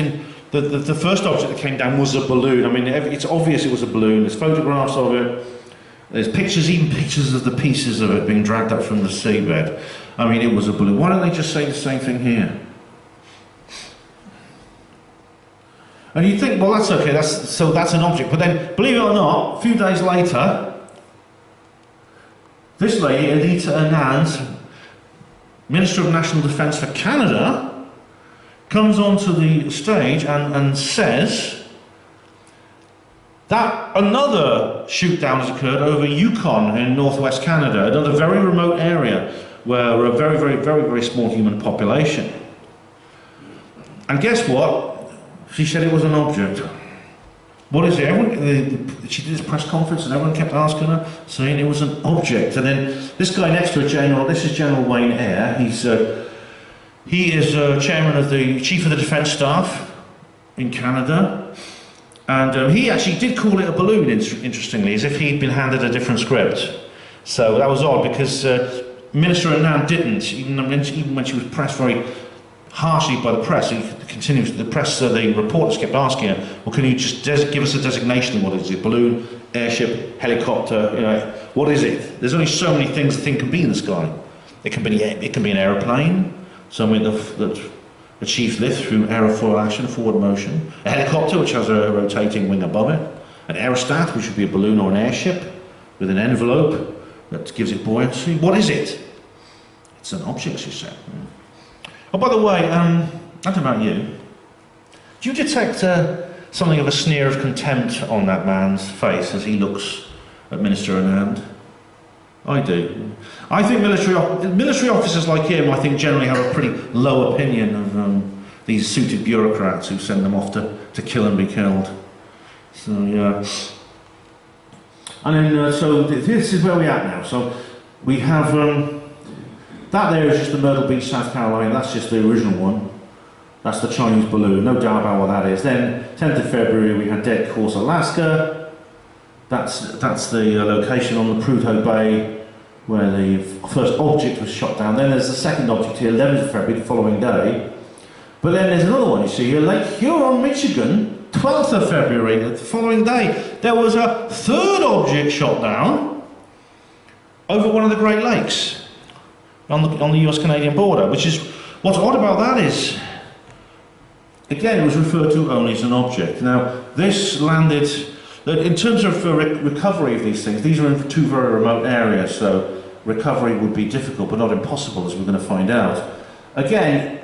Speaker 2: the first object that came down was a balloon. I mean, it's obvious it was a balloon. There's photographs of it. There's even pictures of the pieces of it being dragged up from the seabed. I mean, it was a balloon. Why don't they just say the same thing here? And you think, well, that's okay, that's an object. But then, believe it or not, a few days later, this lady, Anita Anand, Minister of National Defence for Canada, comes onto the stage and says that another shoot-down has occurred over Yukon in northwest Canada, another very remote area where a very, very, very, very small human population. And guess what? She said it was an object. What is it? She did this press conference and everyone kept asking her, saying it was an object. And then this guy next to her, this is General Wayne Eyre. He is chairman of the Chief of the Defence Staff in Canada. And he actually did call it a balloon, interestingly, as if he'd been handed a different script. So that was odd, because Minister Anand didn't, even when she was pressed very harshly by the press. The reporters kept asking her, well, can you just give us a designation of what it is? Balloon, airship, helicopter, what is it? There's only so many things a thing can be in the sky. It can be an aeroplane, something that achieves lift through aerofoil action, forward motion. A helicopter, which has a rotating wing above it. An aerostat, which would be a balloon or an airship, with an envelope that gives it buoyancy. What is it? It's an object, she said. Oh, by the way, I don't know about you. Do you detect something of a sneer of contempt on that man's face as he looks at Minister Anand? I do. I think military officers like him, I think, generally have a pretty low opinion of these suited bureaucrats who send them off to kill and be killed. So, yeah. And then, so this is where we're at now. So, we have... that there is just the Myrtle Beach, South Carolina. That's just the original one. That's the Chinese balloon. No doubt about what that is. Then, 10th of February, we had Dead Course, Alaska. That's the location on the Prudhoe Bay where the first object was shot down. Then there's the second object here, 11th of February, the following day. But then there's another one, you see here, Lake Huron, Michigan, 12th of February, the following day, there was a third object shot down over one of the Great Lakes on the US-Canadian border, which is, what's odd about that is, again, it was referred to only as an object. Now, this landed, in terms of recovery of these things, these are in two very remote areas, so recovery would be difficult, but not impossible, as we're going to find out. Again,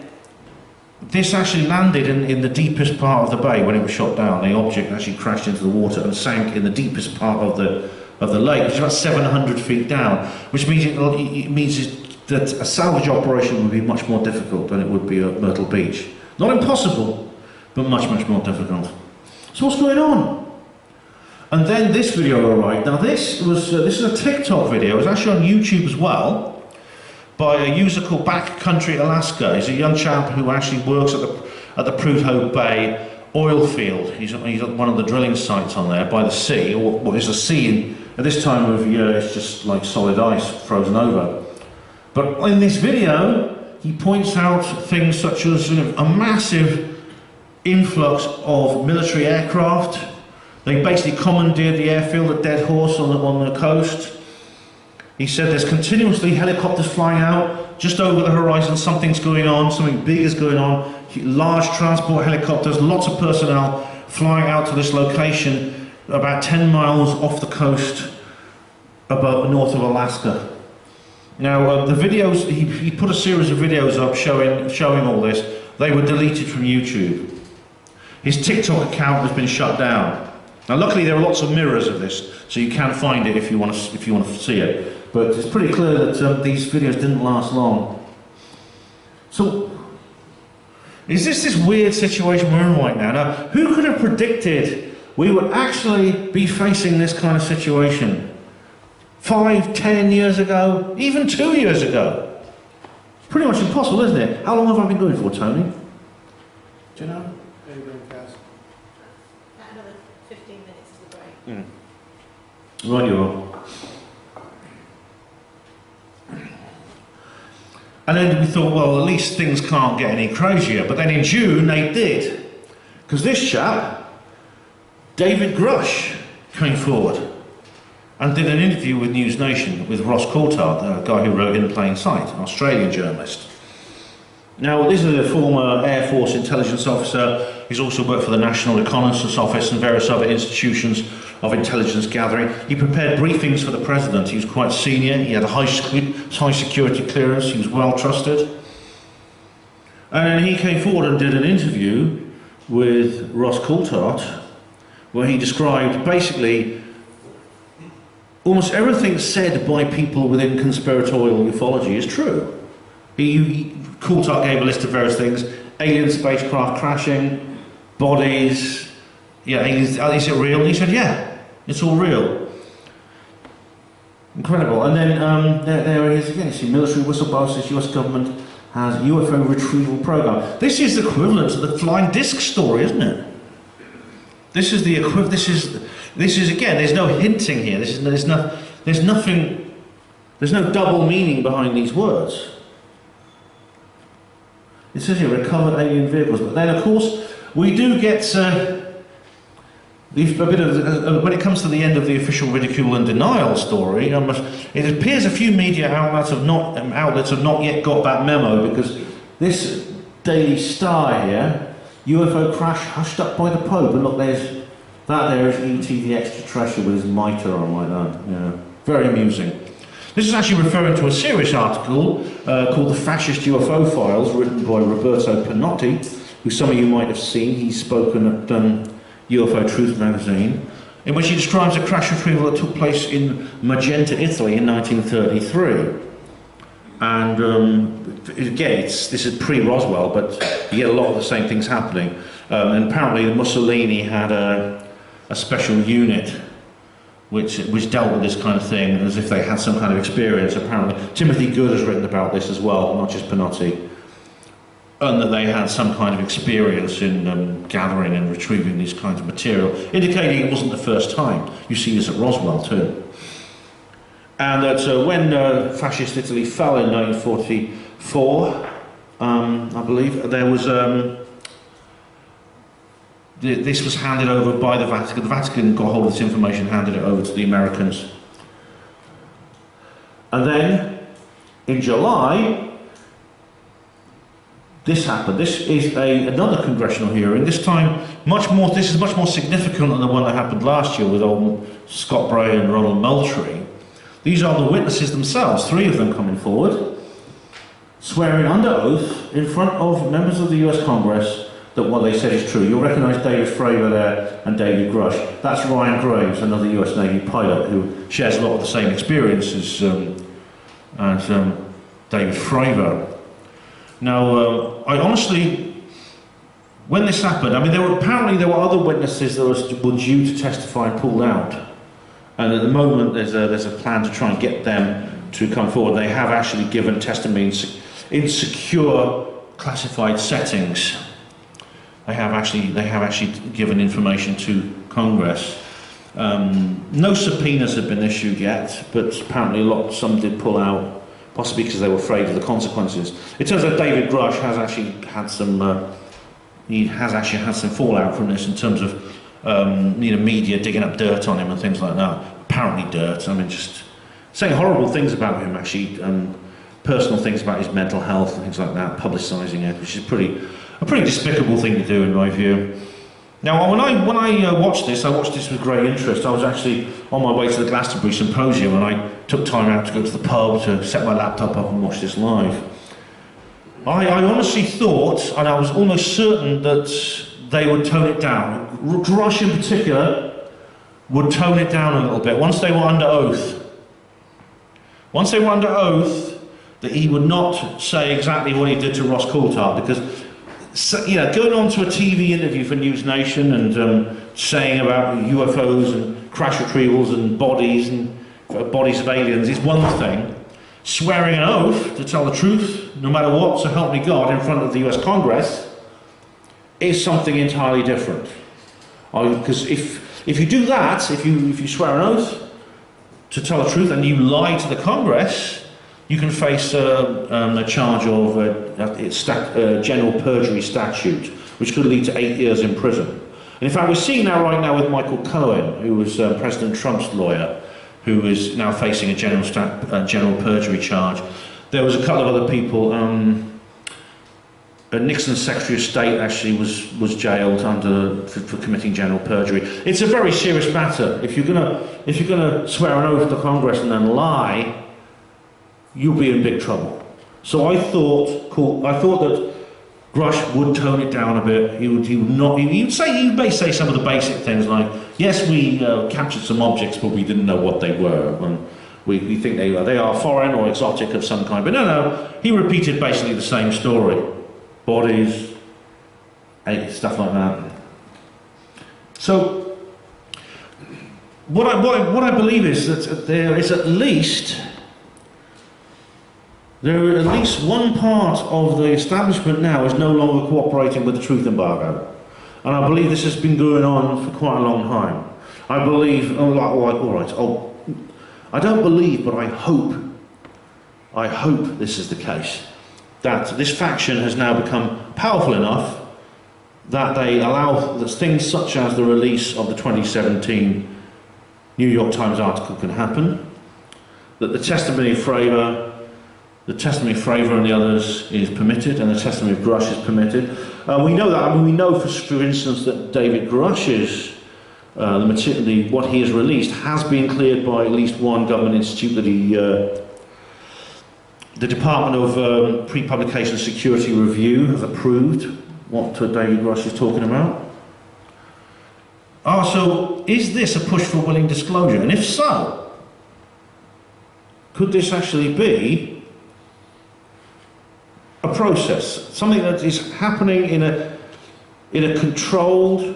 Speaker 2: this actually landed in the deepest part of the bay when it was shot down. The object actually crashed into the water and sank in the deepest part of the lake, which is about 700 feet down, which means it means that a salvage operation would be much more difficult than it would be at Myrtle Beach. Not impossible, but much, much more difficult. So what's going on? And then this video arrived. Now this is a TikTok video. It was actually on YouTube as well, by a user called Backcountry Alaska. He's a young chap who actually works at the Prudhoe Bay oil field. He's at one of the drilling sites on there by the sea, or what is a sea at this time of year. It's just like solid ice frozen over. But in this video, he points out things such as a massive influx of military aircraft. They basically commandeered the airfield at Dead Horse on the coast. He said there's continuously helicopters flying out just over the horizon. Something's going on, something big is going on. Large transport helicopters, lots of personnel flying out to this location about 10 miles off the coast above north of Alaska. Now the videos, he put a series of videos up showing all this. They were deleted from YouTube. His TikTok account has been shut down. Now luckily there are lots of mirrors of this, so you can find it if you want to see it. But it's pretty clear that these videos didn't last long. So, is this weird situation we're in right now? Now, who could have predicted we would actually be facing this kind of situation 5, 10 years ago, even 2 years ago? It's pretty much impossible, isn't it? How long have I been going for, Tony? Do you know?
Speaker 3: About another 15 minutes to the break.
Speaker 2: Right, you are. And then we thought, well, at least things can't get any crazier. But then in June, they did. Because this chap, David Grush, came forward and did an interview with News Nation with Ross Coulthard, the guy who wrote In Plain Sight, an Australian journalist. Now, this is a former Air Force intelligence officer. He's also worked for the National Reconnaissance Office and various other institutions of intelligence gathering. He prepared briefings for the president. He was quite senior. He had a high security clearance. He was well trusted. And then he came forward and did an interview with Ross Coulthard, where he described basically almost everything said by people within conspiratorial ufology is true. Coulthard gave a list of various things: alien spacecraft crashing, bodies. Yeah, is it real? And he said, yeah, it's all real. Incredible. And then there it is again. You see, military whistleblowers. This US government has UFO retrieval program. This is the equivalent to the flying disc story, isn't it? This is the equivalent. This is again. There's no hinting here. There's nothing. There's no double meaning behind these words. It says here, recovered alien vehicles, but then of course we do get a bit of, when it comes to the end of the official ridicule and denial story, it appears a few media outlets have not yet got that memo, because this Daily Star here, UFO crash hushed up by the Pope, and look, there is E.T. the extraterrestrial with his mitre on like that. Yeah, very amusing. This is actually referring to a serious article called The Fascist UFO Files, written by Roberto Pinotti, who some of you might have seen. He's spoken at UFO Truth magazine, in which he describes a crash retrieval that took place in Magenta, Italy in 1933. And again, this is pre-Roswell, but you get a lot of the same things happening. And apparently Mussolini had a special unit which dealt with this kind of thing as if they had some kind of experience. Apparently Timothy Good has written about this as well, not just Pinotti, and that they had some kind of experience in gathering and retrieving these kinds of material, indicating it wasn't the first time. You see this at Roswell too. And that when fascist Italy fell in 1944, I believe, there was this was handed over by the Vatican. The Vatican got hold of this information, handed it over to the Americans. And then, in July, this happened. This is another congressional hearing. This time, this is much more significant than the one that happened last year with old Scott Bray and Ronald Moultrie. These are the witnesses themselves, 3 of them coming forward, swearing under oath in front of members of the US Congress that what they said is true. You'll recognise David Fravor there and David Grush. That's Ryan Graves, another US Navy pilot who shares a lot of the same experiences as David Fravor. Now, I honestly, when this happened, I mean, apparently there were other witnesses that were due to testify and pulled out. And at the moment, there's a plan to try and get them to come forward. They have actually given testimony in secure, classified settings. They have actually given information to Congress. No subpoenas have been issued yet, but apparently some did pull out, possibly because they were afraid of the consequences. It turns out David Grush has actually had some fallout from this in terms of media digging up dirt on him and things like that. Apparently dirt. I mean, just saying horrible things about him, actually, personal things about his mental health and things like that, publicising it, which is a pretty despicable thing to do in my view. Now, when I watched this with great interest. I was actually on my way to the Glastonbury Symposium, and I took time out to go to the pub to set my laptop up and watch this live. I honestly thought, and I was almost certain, that they would tone it down. Grush in particular would tone it down a little bit once they were under oath. Once they were under oath, that he would not say exactly what he did to Ross Coulthard, because going on to a TV interview for News Nation and saying about UFOs and crash retrievals and bodies of aliens is one thing. Swearing an oath to tell the truth, no matter what, so help me God, in front of the US Congress, is something entirely different. Because if you do that, if you swear an oath to tell the truth and you lie to the Congress, you can face a charge of general perjury statute, which could lead to 8 years in prison. And in fact, we're seeing that right now with Michael Cohen, who was President Trump's lawyer, who is now facing a general perjury charge. There was a couple of other people. Nixon's Secretary of State actually was jailed for committing general perjury. It's a very serious matter. If you're gonna swear an oath to Congress and then lie, you'll be in big trouble. So I thought that Grush would tone it down a bit. He may say some of the basic things like, yes, we captured some objects, but we didn't know what they were. And we think they are foreign or exotic of some kind. But no, he repeated basically the same story. Bodies, stuff like that. So what I believe is that there is at least one part of the establishment now is no longer cooperating with the truth embargo. And I believe this has been going on for quite a long time. I believe, I don't believe, but I hope this is the case. That this faction has now become powerful enough that they allow that things such as the release of the 2017 New York Times article can happen, that the testimony of Fravor and the others is permitted, and the testimony of Grush is permitted. We know that. I mean, we know, for instance, that David Grush's what he has released has been cleared by at least one government institute that the Department of Pre-Publication Security Review has approved what David Grush is talking about. So is this a push for willing disclosure? And if so, could this actually be a process, something that is happening in a controlled,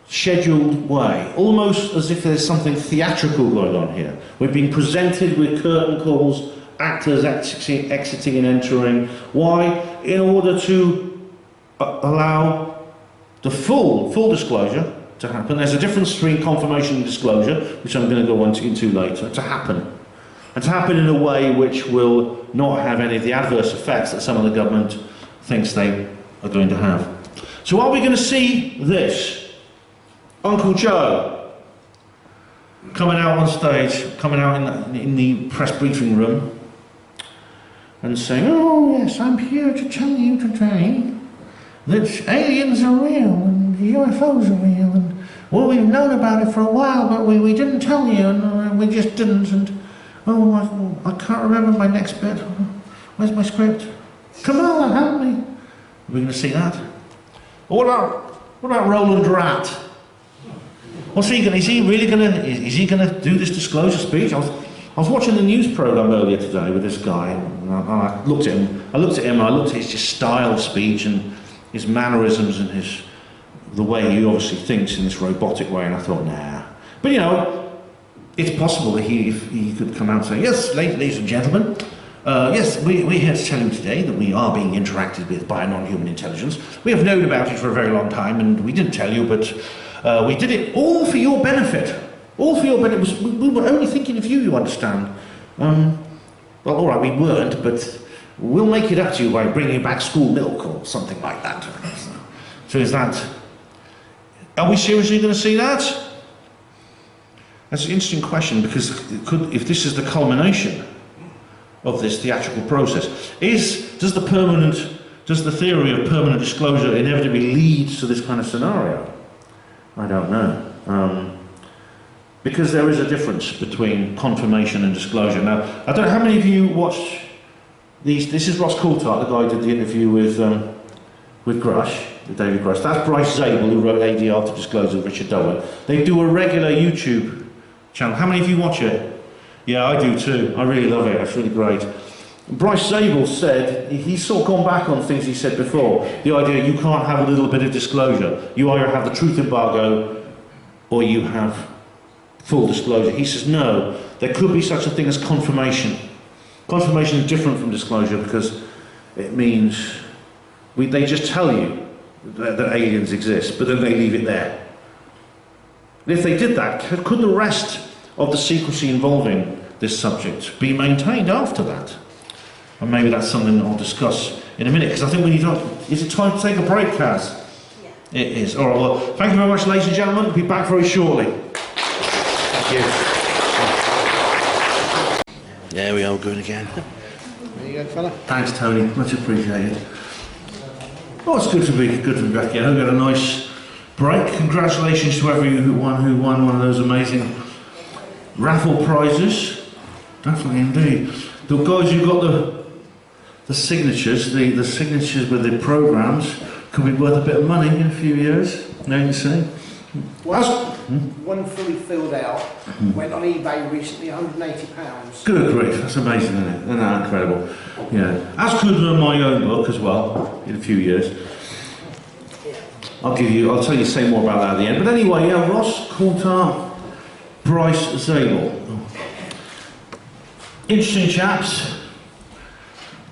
Speaker 2: scheduled way, almost as if there's something theatrical going on here? We're being presented with curtain calls, actors exiting and entering. Why? In order to allow the full disclosure to happen. There's a difference between confirmation and disclosure, which I'm going to go into later, to happen. And to happen in a way which will not have any of the adverse effects that some of the government thinks they are going to have. So are we going to see this? Uncle Joe coming out on stage, coming out in the press briefing room and saying, oh yes, I'm here to tell you today that aliens are real and UFOs are real, and well, we've known about it for a while, but we didn't tell you, and we just didn't, and oh, I can't remember my next bit. Where's my script? Kamala, help me. Are we going to see that? Or what about Roland Rat? What's he going? Is he really going to? Is he going to do this disclosure speech? I was watching the news program earlier today with this guy, and I looked at him. I looked at his just style of speech and his mannerisms and the way he obviously thinks in this robotic way, and I thought, nah. But you know, it's possible that he could come out and say, yes, ladies and gentlemen, yes, we're here to tell you today that we are being interacted with by a non-human intelligence. We have known about it for a very long time, and we didn't tell you, but we did it all for your benefit. All for your benefit. We were only thinking of you, you understand. Well, all right, we weren't, but we'll make it up to you by bringing back school milk or something like that. So is that... Are we seriously going to see that? That's an interesting question, because if this is the culmination of this theatrical process, does the theory of permanent disclosure inevitably lead to this kind of scenario? I don't know. Because there is a difference between confirmation and disclosure. Now, I don't know how many of you watched these. This is Ross Coulthart, the guy who did the interview with Grush. David Grush. That's Bryce Zabel, who wrote ADR to Disclose with Richard Dolan. They do a regular YouTube channel. How many of you watch it? Yeah, I do too. I really love it. It's really great. Bryce Zabel said, he's sort of gone back on things he said before. The idea you can't have a little bit of disclosure. You either have the truth embargo or you have full disclosure. He says, no, there could be such a thing as confirmation. Confirmation is different from disclosure because it means they just tell you that aliens exist, but then they leave it there. And if they did that, could the rest of the secrecy involving this subject be maintained after that? And maybe that's something I'll discuss in a minute, because I think we need to... Is it time to take a break, Kaz? Yeah. It is. All right, well, thank you very much, ladies and gentlemen. We'll be back very shortly. Thank you.
Speaker 1: There we are, going again.
Speaker 4: There you go, fella.
Speaker 2: Thanks, Tony. Much appreciated. Oh, it's good to be back again. I hope you had a nice break. Congratulations to everyone who won one of those amazing raffle prizes. Definitely indeed. The guys who got the signatures, the signatures with the programs, could be worth a bit of money in a few years. Now you see.
Speaker 4: One fully filled out went on eBay recently, £180.
Speaker 2: Good grief, that's amazing, isn't it? Isn't that incredible? Yeah. As could my own book as well, in a few years. I'll tell you say more about that at the end. But anyway, yeah, Ross Coulthart, Bryce Zabel. Interesting chaps.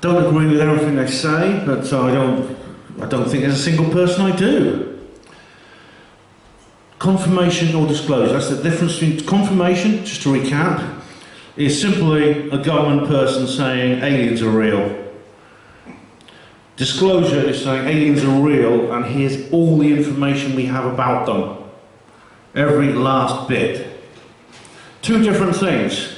Speaker 2: Don't agree with everything they say, but I don't think there's a single person I do. Confirmation or disclosure, that's the difference between confirmation, just to recap, is simply a government person saying aliens are real. Disclosure is saying aliens are real and here's all the information we have about them. Every last bit. Two different things.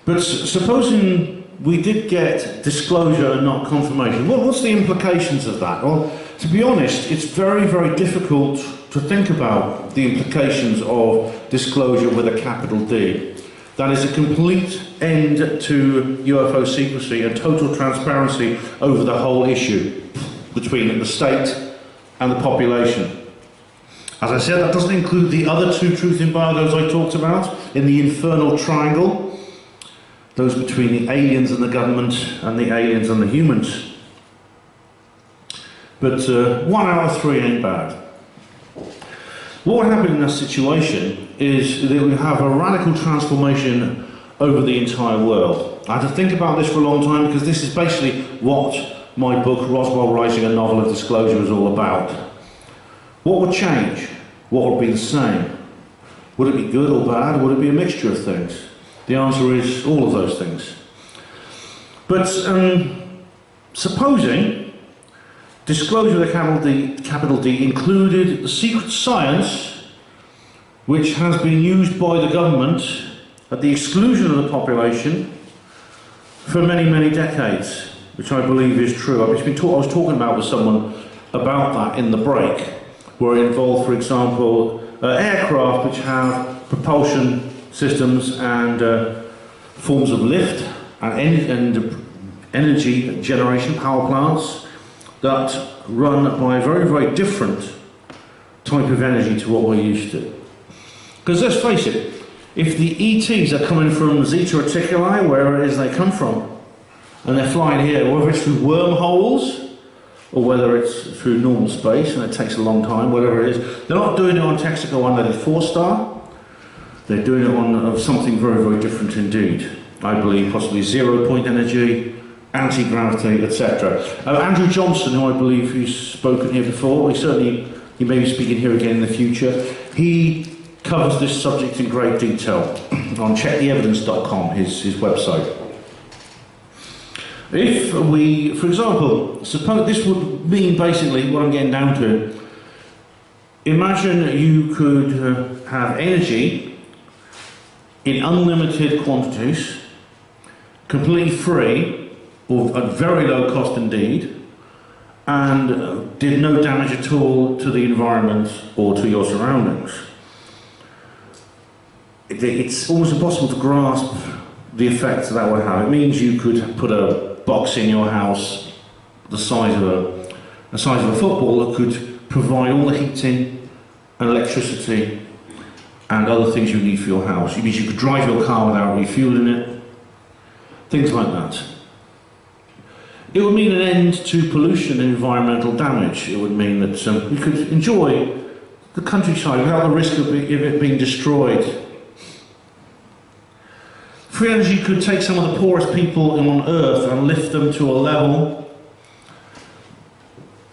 Speaker 2: But supposing we did get disclosure and not confirmation, what's the implications of that? Well, to be honest, it's very, very difficult to think about the implications of disclosure with a capital D. That is a complete end to UFO secrecy and total transparency over the whole issue between the state and the population. As I said, that doesn't include the other two truth embargoes I talked about in the infernal triangle, those between the aliens and the government and the aliens and the humans. But 1 out of 3 ain't bad. What would happen in that situation is that we have a radical transformation over the entire world. I had to think about this for a long time because this is basically what my book, Roswell Rising, a Novel of Disclosure, is all about. What would change? What would be the same? Would it be good or bad, or would it be a mixture of things? The answer is all of those things. But supposing Disclosure of the capital D included the secret science which has been used by the government at the exclusion of the population for many, many decades, which I believe is true. I was talking about with someone about that in the break, where it involved, for example, aircraft which have propulsion systems and forms of lift and energy generation power plants that run by a very, very different type of energy to what we're used to. Because let's face it, if the ETs are coming from Zeta Reticuli, wherever it is they come from, and they're flying here, whether it's through wormholes or whether it's through normal space, and it takes a long time, whatever it is, they're not doing it on Texaco 4-star. They're doing it on something very, very different indeed. I believe possibly zero-point energy, anti-gravity, etc. Andrew Johnson, who I believe who's spoken here before, he may be speaking here again in the future, he covers this subject in great detail on checktheevidence.com, his website. If we, for example, suppose this would mean basically what I'm getting down to, imagine you could have energy in unlimited quantities, completely free, or at very low cost indeed, and did no damage at all to the environment or to your surroundings. It's almost impossible to grasp the effects that would have. It means you could put a box in your house the size of a football that could provide all the heating and electricity and other things you need for your house. It means you could drive your car without refueling it, things like that. It would mean an end to pollution and environmental damage. It would mean that you could enjoy the countryside without the risk of it being destroyed. Free energy could take some of the poorest people on Earth and lift them to a level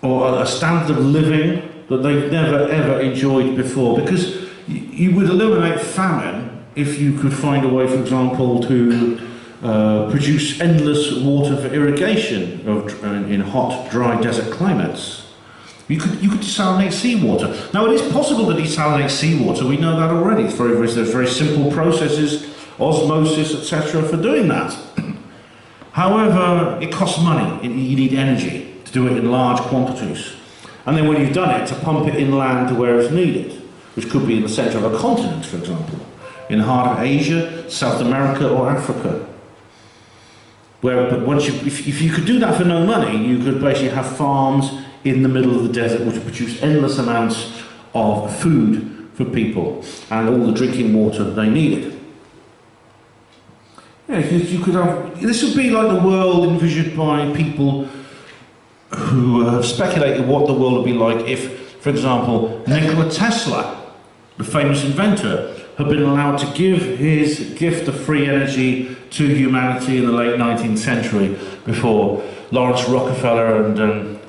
Speaker 2: or a standard of living that they've never ever enjoyed before, because you would eliminate famine if you could find a way, for example, to produce endless water for irrigation in hot, dry desert climates. You could desalinate seawater. Now, it is possible to desalinate seawater. We know that already. There's very simple processes, osmosis, etc., for doing that. However, it costs money. You need energy to do it in large quantities. And then when you've done it, to pump it inland to where it's needed, which could be in the centre of a continent, for example, in the heart of Asia, South America, or Africa. But if you could do that for no money, you could basically have farms in the middle of the desert which would produce endless amounts of food for people and all the drinking water they needed. Yeah, you could have, this would be like the world envisioned by people who have speculated what the world would be like if, for example, Nikola Tesla, the famous inventor, had been allowed to give his gift of free energy to humanity in the late 19th century, before Lawrence Rockefeller and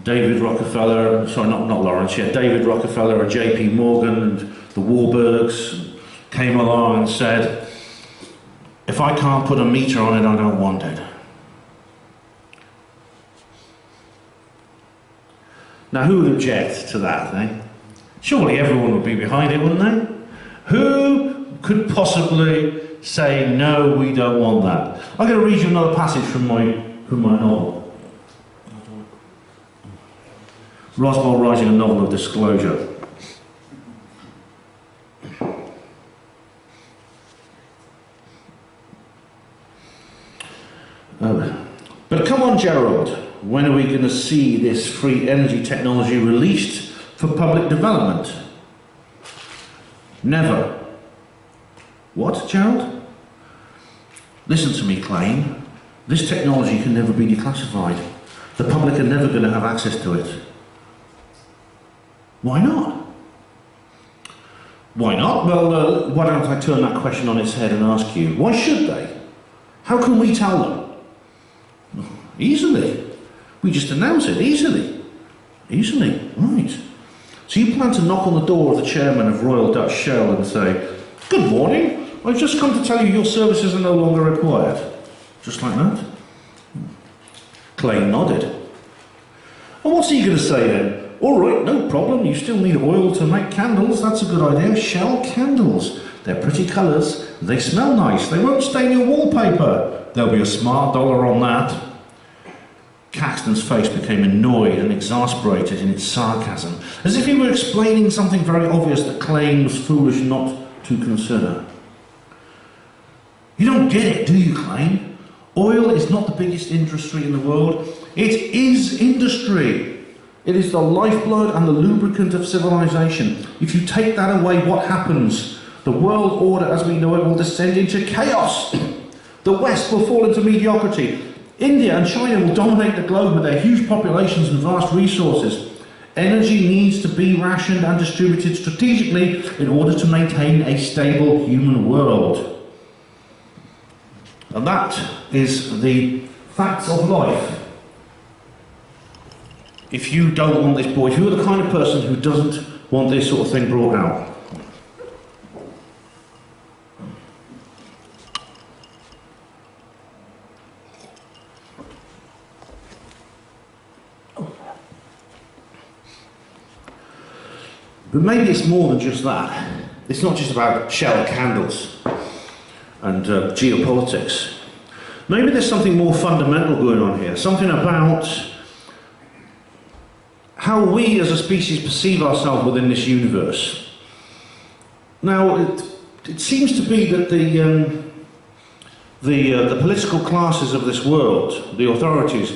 Speaker 2: David Rockefeller, sorry, not Lawrence, yeah, David Rockefeller and J.P. Morgan and the Warburgs came along and said, if I can't put a meter on it, I don't want it. Now, who would object to that, eh? Surely everyone would be behind it, wouldn't they? Who could possibly say, no, we don't want that? I'm going to read you another passage from my novel. Roswell writing a novel of disclosure. But come on, Gerald, when are we going to see this free energy technology released for public development? Never. What, Gerald? Listen to me, Klein. This technology can never be declassified. The public are never going to have access to it. Why not? Why not? Well, why don't I turn that question on its head and ask you, why should they? How can we tell them? Easily. We just announce it, easily. Easily, right. So you plan to knock on the door of the chairman of Royal Dutch Shell and say, good morning, I've just come to tell you your services are no longer required. Just like that. Clay nodded. And what's he going to say then? All right, no problem, you still need oil to make candles, that's a good idea. Shell candles. They're pretty colours, they smell nice, they won't stain your wallpaper. There'll be a smart dollar on that. Caxton's face became annoyed and exasperated in its sarcasm, as if he were explaining something very obvious that Klein was foolish not to consider. You don't get it, do you, Klein? Oil is not the biggest industry in the world. It is industry. It is the lifeblood and the lubricant of civilization. If you take that away, what happens? The world order as we know it will descend into chaos. The West will fall into mediocrity. India and China will dominate the globe with their huge populations and vast resources. Energy needs to be rationed and distributed strategically in order to maintain a stable human world. And that is the facts of life. If you don't want this, boy, if you're the kind of person who doesn't want this sort of thing brought out. But maybe it's more than just that. It's not just about shell candles and geopolitics. Maybe there's something more fundamental going on here, something about how we as a species perceive ourselves within this universe. Now, it seems to be that the political classes of this world, the authorities,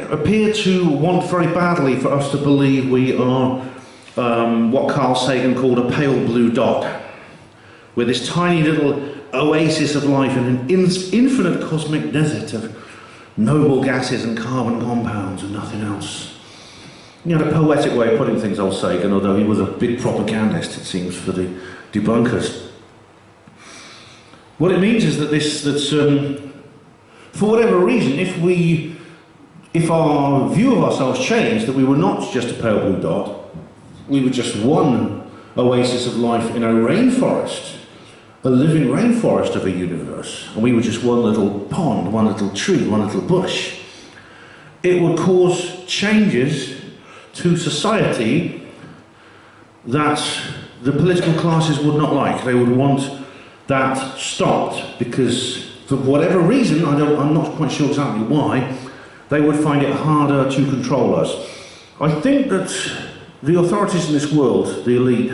Speaker 2: appear to want very badly for us to believe we are what Carl Sagan called a pale blue dot. We're this tiny little oasis of life in an infinite cosmic desert of noble gases and carbon compounds and nothing else. You know, a poetic way of putting things, old Sagan, although he was a big propagandist, it seems, for the debunkers. What it means is that for whatever reason, if our view of ourselves changed, that we were not just a pale blue dot, we were just one oasis of life in a rainforest, a living rainforest of a universe, and we were just one little pond, one little tree, one little bush. It would cause changes to society that the political classes would not like. They would want that stopped because, for whatever reason, I'm not quite sure exactly why, they would find it harder to control us. I think that the authorities in this world, the elite,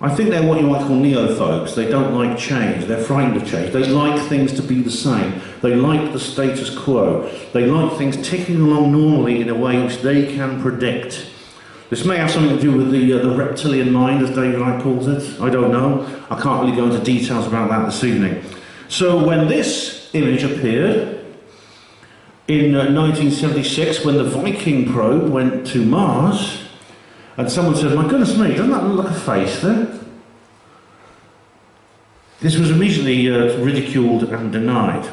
Speaker 2: I think they're what you might call neo-folks. They don't like change. They're frightened of change. They like things to be the same. They like the status quo. They like things ticking along normally in a way which they can predict. This may have something to do with the reptilian mind, as David Icke calls it. I don't know. I can't really go into details about that this evening. So when this image appeared in 1976, when the Viking probe went to Mars, and someone said, "My goodness me, doesn't that look like a face there?" This was immediately ridiculed and denied.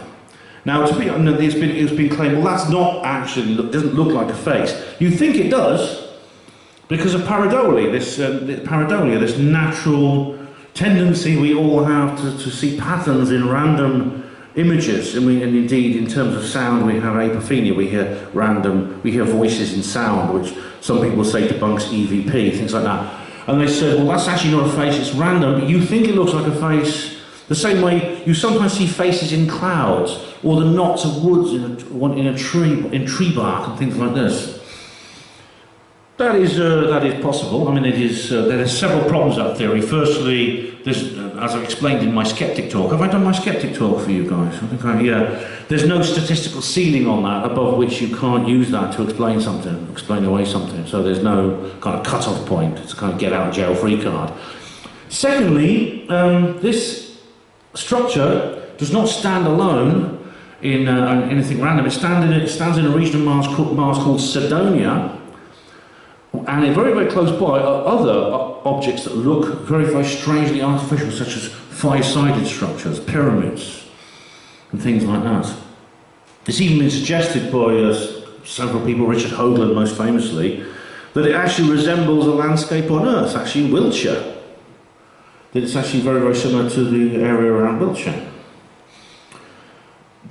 Speaker 2: Now, it's been claimed, well, that's not actually, doesn't look like a face. You think it does, because of pareidolia, this natural tendency we all have to see patterns in random images, and indeed, in terms of sound, we have apophenia. We hear voices in sound, which some people say debunks EVP, things like that. And they said, well, that's actually not a face, it's random, but you think it looks like a face the same way you sometimes see faces in clouds, or the knots of woods in tree bark and things like this. That is possible. I mean, there are several problems with that theory. Firstly, as I've explained in my skeptic talk. Have I done my skeptic talk for you guys? I think yeah. There's no statistical ceiling on that above which you can't use that to explain something, explain away something. So there's no kind of cut-off point. It's a kind of get-out-jail-free card. Secondly, this structure does not stand alone in anything random. It stands in a region of Mars called Cydonia. And very, very close by are other objects that look very, very strangely artificial, such as five-sided structures, pyramids, and things like that. It's even been suggested by several people, Richard Hoagland most famously, that it actually resembles a landscape on Earth, actually in Wiltshire. That it's actually very, very similar to the area around Wiltshire.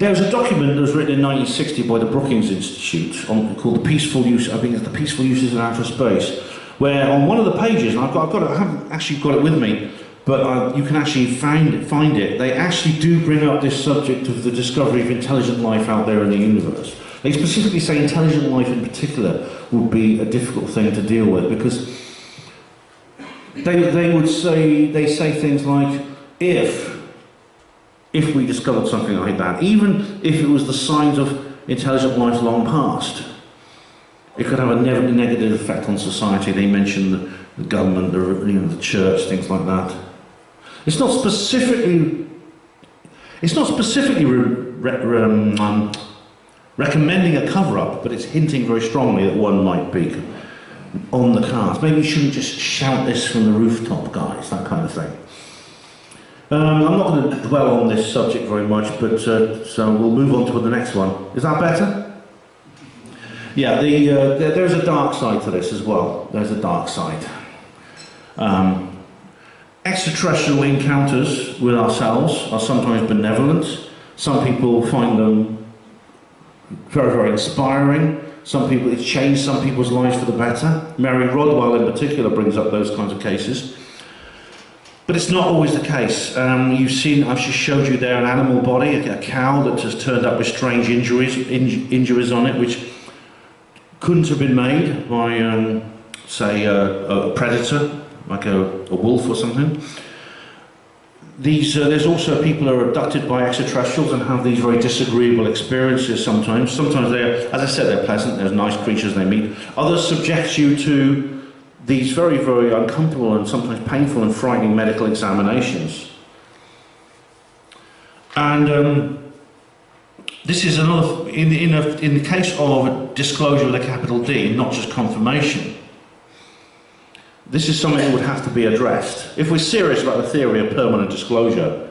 Speaker 2: There was a document that was written in 1960 by the Brookings Institute called The Peaceful Use, I think it's The Peaceful Uses of Outer Space, where on one of the pages, and I haven't actually got it with me, but you can actually find it, they actually do bring up this subject of the discovery of intelligent life out there in the universe. They specifically say intelligent life in particular would be a difficult thing to deal with, because they say things like, if we discovered something like that, even if it was the signs of intelligent life long past, it could have a negative effect on society. They mention the government, the church, things like that. It's not specifically recommending a cover-up, but it's hinting very strongly that one might be on the cards. Maybe you shouldn't just shout this from the rooftop, guys, that kind of thing. I'm not going to dwell on this subject very much, but so we'll move on to the next one. Is that better? Yeah, there's a dark side to this as well. There's a dark side. Extraterrestrial encounters with ourselves are sometimes benevolent. Some people find them very, very inspiring. Some people, it's changed some people's lives for the better. Mary Rodwell in particular brings up those kinds of cases. But it's not always the case. You've seen, I've just showed you there an animal body, a cow that has turned up with strange injuries on it, which couldn't have been made by, say, a predator, like a wolf or something. There's also people who are abducted by extraterrestrials and have these very disagreeable experiences sometimes. Sometimes they're, as I said, they're pleasant, there's nice creatures they meet. Others subject you to these very, very uncomfortable and sometimes painful and frightening medical examinations. And this is another, in the case of disclosure with a capital D, not just confirmation, this is something that would have to be addressed. If we're serious about the theory of permanent disclosure,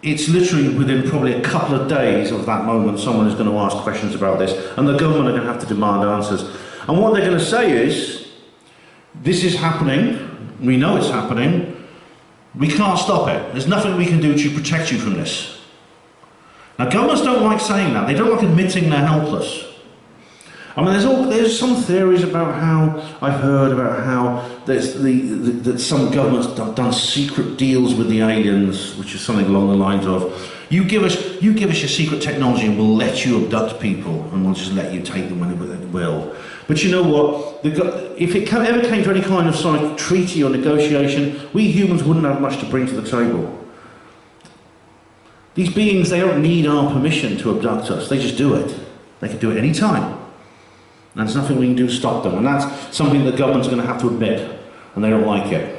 Speaker 2: it's literally within probably a couple of days of that moment someone is going to ask questions about this, and the government are going to have to demand answers. And what they're going to say is, this is happening, we know it's happening, we can't stop it, there's nothing we can do to protect you from this. Now governments don't like saying that, they don't like admitting they're helpless. I mean, there's some theories about how, I've heard about how that some governments have done secret deals with the aliens, which is something along the lines of, you give us your secret technology and we'll let you abduct people and we'll just let you take them when it will. But you know what, if it ever came to any kind of sort of treaty or negotiation, we humans wouldn't have much to bring to the table. These beings, they don't need our permission to abduct us, they just do it. They can do it any time. And there's nothing we can do to stop them. And that's something the government's going to have to admit, and they don't like it.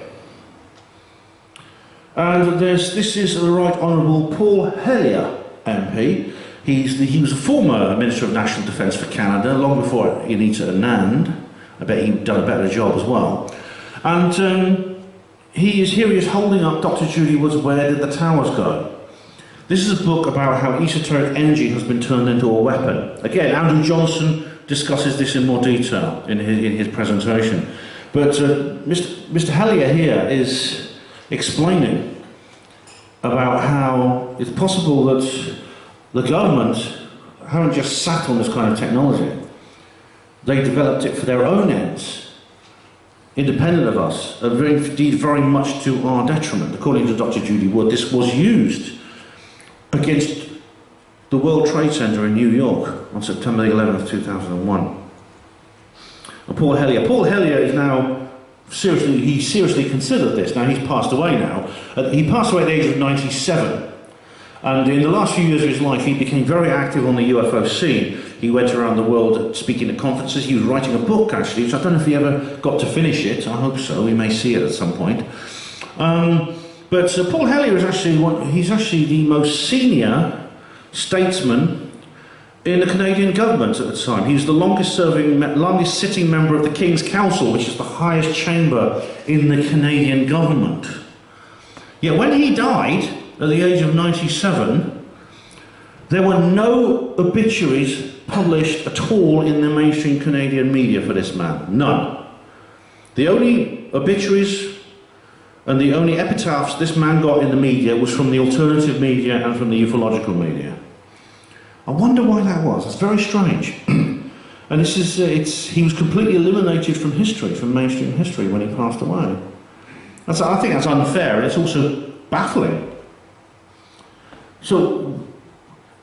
Speaker 2: And this is the Right Honourable Paul Hellyer MP. He was a former Minister of National Defence for Canada, long before Anita Anand. I bet he'd done a better job as well. And he is holding up Dr. Judy Wood's Where Did the Towers Go? This is a book about how esoteric energy has been turned into a weapon. Again, Andrew Johnson discusses this in more detail in his presentation. But Mr. Hellyer here is explaining about how it's possible that the government haven't just sat on this kind of technology. They developed it for their own ends, independent of us, and indeed very much to our detriment. According to Dr. Judy Wood, this was used against the World Trade Center in New York on September the 11th, 2001. And Paul Hellyer is now seriously considered this. Now he's passed away now. He passed away at the age of 97. And in the last few years of his life, he became very active on the UFO scene. He went around the world speaking at conferences. He was writing a book, actually, which I don't know if he ever got to finish it. I hope so. We may see it at some point. But Paul Hellyer is he's actually the most senior statesman in the Canadian government at the time. He was the longest sitting member of the King's Council, which is the highest chamber in the Canadian government. Yet when he died at the age of 97, there were no obituaries published at all in the mainstream Canadian media for this man. None. The only obituaries And the only epitaphs this man got in the media was from the alternative media and from the ufological media. I wonder why that was. It's very strange. And this is, he was completely eliminated from history, from mainstream history when he passed away. I think that's unfair, and it's also baffling. So,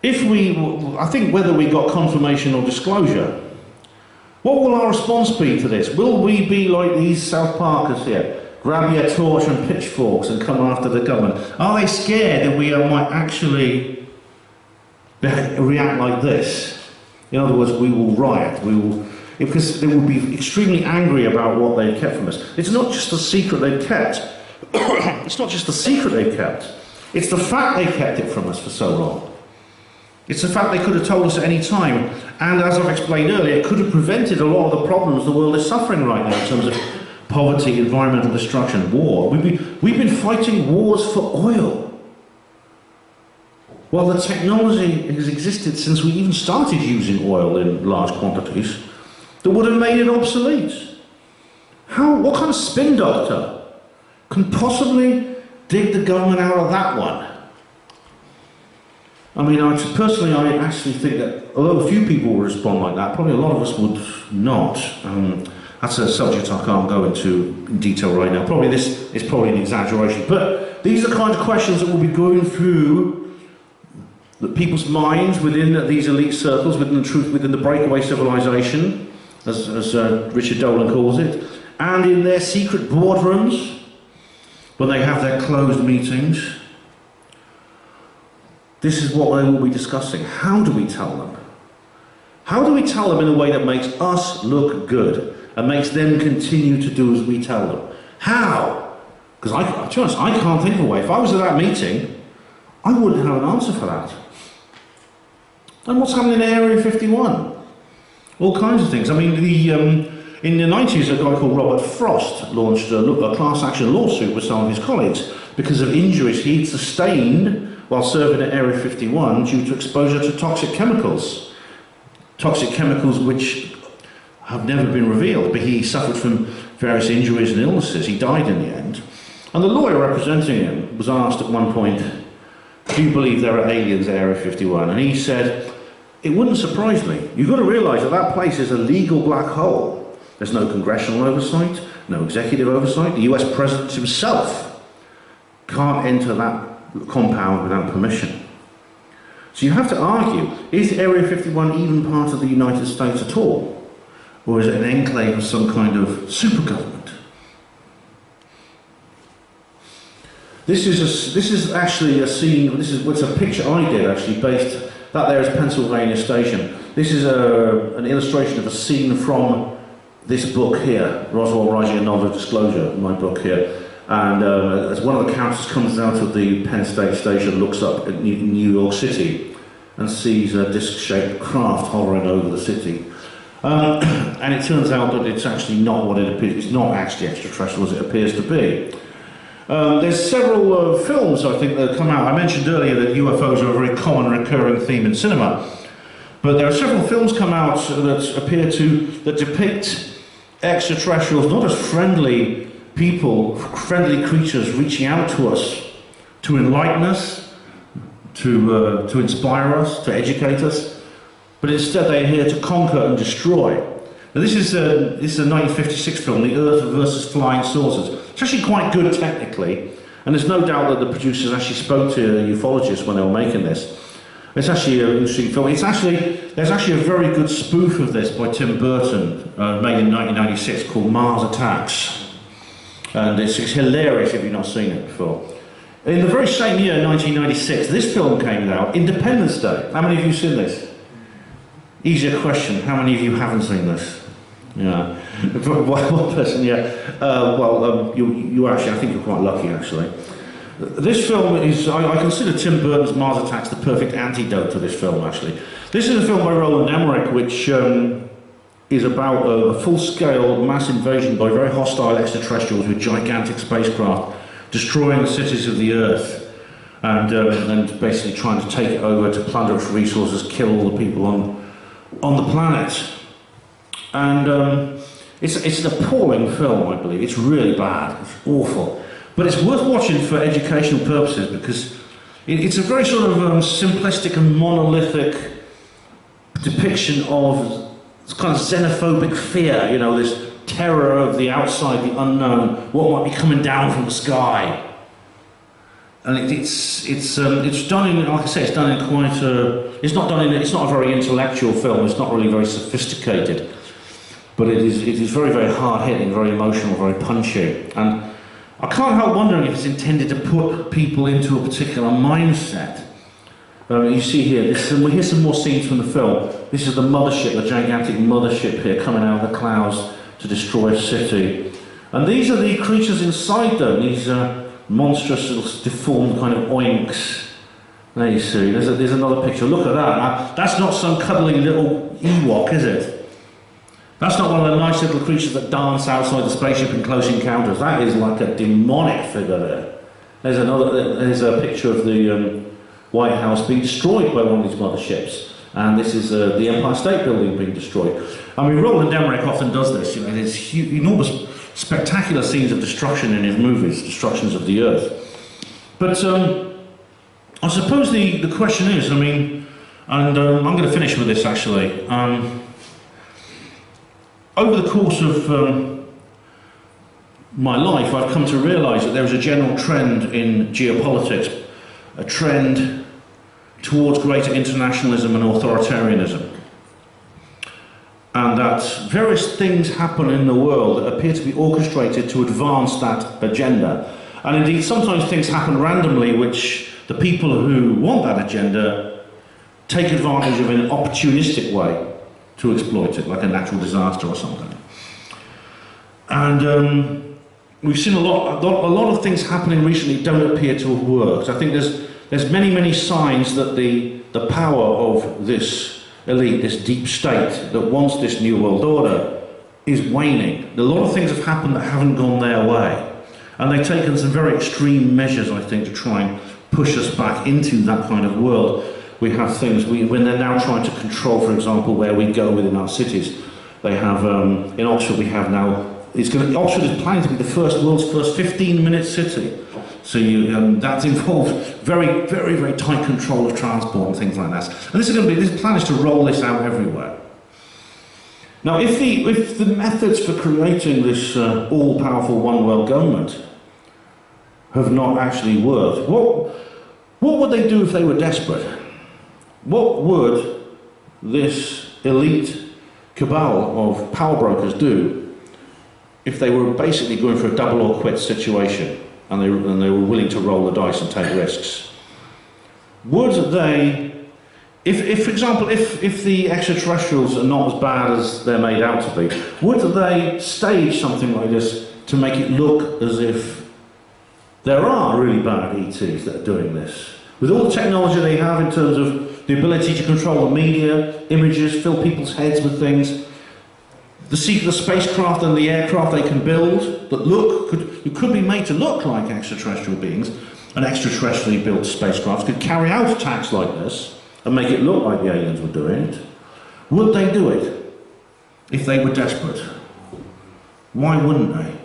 Speaker 2: I think whether we got confirmation or disclosure, what will our response be to this? Will we be like these South Parkers here? Grab your torch and pitchforks and come after the government? Are they scared that we might actually react like this? In other words, we will riot, because they will be extremely angry about what they've kept from us. It's not just the secret they've kept. It's not just the secret they've kept. It's the fact they kept it from us for so long. It's the fact they could have told us at any time. And as I've explained earlier, it could have prevented a lot of the problems the world is suffering right now in terms of poverty, environmental destruction, war. We've been fighting wars for oil. Well, the technology has existed since we even started using oil in large quantities that would have made it obsolete. What kind of spin doctor can possibly dig the government out of that one? I mean, personally, I actually think that although a few people will respond like that, probably a lot of us would not. That's a subject I can't go into in detail right now. Probably this is probably an exaggeration, but these are the kinds of questions that will be going through people's minds within these elite circles, within the breakaway civilization, as Richard Dolan calls it, and in their secret boardrooms when they have their closed meetings. This is what they will be discussing. How do we tell them? How do we tell them in a way that makes us look good and makes them continue to do as we tell them? How? Because I can't think of a way. If I was at that meeting, I wouldn't have an answer for that. And what's happening in Area 51? All kinds of things. I mean, in the 90s, a guy called Robert Frost launched a class action lawsuit with some of his colleagues because of injuries he'd sustained while serving at Area 51 due to exposure to toxic chemicals. Toxic chemicals which have never been revealed, but he suffered from various injuries and illnesses. He died in the end. And the lawyer representing him was asked at one point, do you believe there are aliens at Area 51? And he said, it wouldn't surprise me. You've got to realise that that place is a legal black hole. There's no congressional oversight, no executive oversight. The US president himself can't enter that compound without permission. So you have to argue, is Area 51 even part of the United States at all? Or is it an enclave of some kind of super government? This is actually a scene, it's a picture I did actually, based, that there is Pennsylvania Station. This is an illustration of a scene from this book here, Roswell Rising, a Novel of Disclosure, my book here. And as one of the characters comes out of the Penn State Station, looks up at New York City and sees a disc-shaped craft hovering over the city. And it turns out that it's actually not what it appears, it's not actually extraterrestrial as it appears to be. There's several films, I think, that have come out. I mentioned earlier that UFOs are a very common recurring theme in cinema. But there are several films come out that depict extraterrestrials not as friendly people, friendly creatures reaching out to us to enlighten us, to inspire us, to educate us, but instead they are here to conquer and destroy. Now this is a 1956 film, The Earth versus Flying Saucers. It's actually quite good technically, and there's no doubt that the producers actually spoke to ufologists when they were making this. It's actually an interesting film. There's actually a very good spoof of this by Tim Burton, made in 1996, called Mars Attacks. And it's hilarious if you've not seen it before. In the very same year, 1996, this film came out, Independence Day. How many of you have seen this? Easier question, how many of you haven't seen this? Yeah. One person, yeah. You actually, I think you're quite lucky actually. This film is, I consider Tim Burton's Mars Attacks the perfect antidote to this film actually. This is a film by Roland Emmerich which is about a full-scale mass invasion by very hostile extraterrestrials with gigantic spacecraft destroying the cities of the Earth and basically trying to take it over to plunder its resources, kill all the people on the planet. And it's an appalling film, I believe. It's really bad. It's awful. But it's worth watching for educational purposes because it's a very sort of simplistic and monolithic depiction of kind of xenophobic fear, you know, this terror of the outside, the unknown, what might be coming down from the sky. And it's done in, like I say, it's done in quite a, it's not a very intellectual film, it's not really very sophisticated, but it is very, very hard-hitting, very emotional, very punchy. And I can't help wondering if it's intended to put people into a particular mindset. You see here, here's some more scenes from the film. This is the mothership, the gigantic mothership here, coming out of the clouds to destroy a city. And these are the creatures inside them, these monstrous little deformed kind of oinks. There you see, there's another picture. Look at that. Now, that's not some cuddly little Ewok, is it? That's not one of the nice little creatures that dance outside the spaceship in Close Encounters. That is like a demonic figure there. There's a picture of the White House being destroyed by one of these motherships. And this is the Empire State Building being destroyed. I mean, Roland Emmerich often does this. You know, there's enormous, spectacular scenes of destruction in his movies, destructions of the Earth. But I suppose the question is, I mean, and I'm going to finish with this actually. Over the course of my life, I've come to realise that there is a general trend in geopolitics, a trend towards greater internationalism and authoritarianism. And that various things happen in the world that appear to be orchestrated to advance that agenda. And indeed, sometimes things happen randomly which the people who want that agenda take advantage of in an opportunistic way to exploit it, like a natural disaster or something. And we've seen a lot of things happening recently don't appear to have worked. I think there's many signs that the power of this elite, this deep state that wants this new world order is waning. A lot of things have happened that haven't gone their way. And they've taken some very extreme measures, I think, to try and push us back into that kind of world. We have things, when they're now trying to control, for example, where we go within our cities. They have, in Oxford we have now, Oxford is planning to be the world's first 15-minute city. So that involves very tight control of transport and things like that. And this plan is to roll this out everywhere. Now, if the methods for creating this all-powerful one-world government have not actually worked, what would they do if they were desperate? What would this elite cabal of power brokers do if they were basically going for a double or quit situation and they were willing to roll the dice and take risks? Would they, for example, if the extraterrestrials are not as bad as they're made out to be, would they stage something like this to make it look as if there are really bad ETs that are doing this? With all the technology they have in terms of the ability to control the media, images, fill people's heads with things, the spacecraft and the aircraft they can build that could be made to look like extraterrestrial beings, and extraterrestrially built spacecraft could carry out attacks like this and make it look like the aliens were doing it. Would they do it if they were desperate? Why wouldn't they?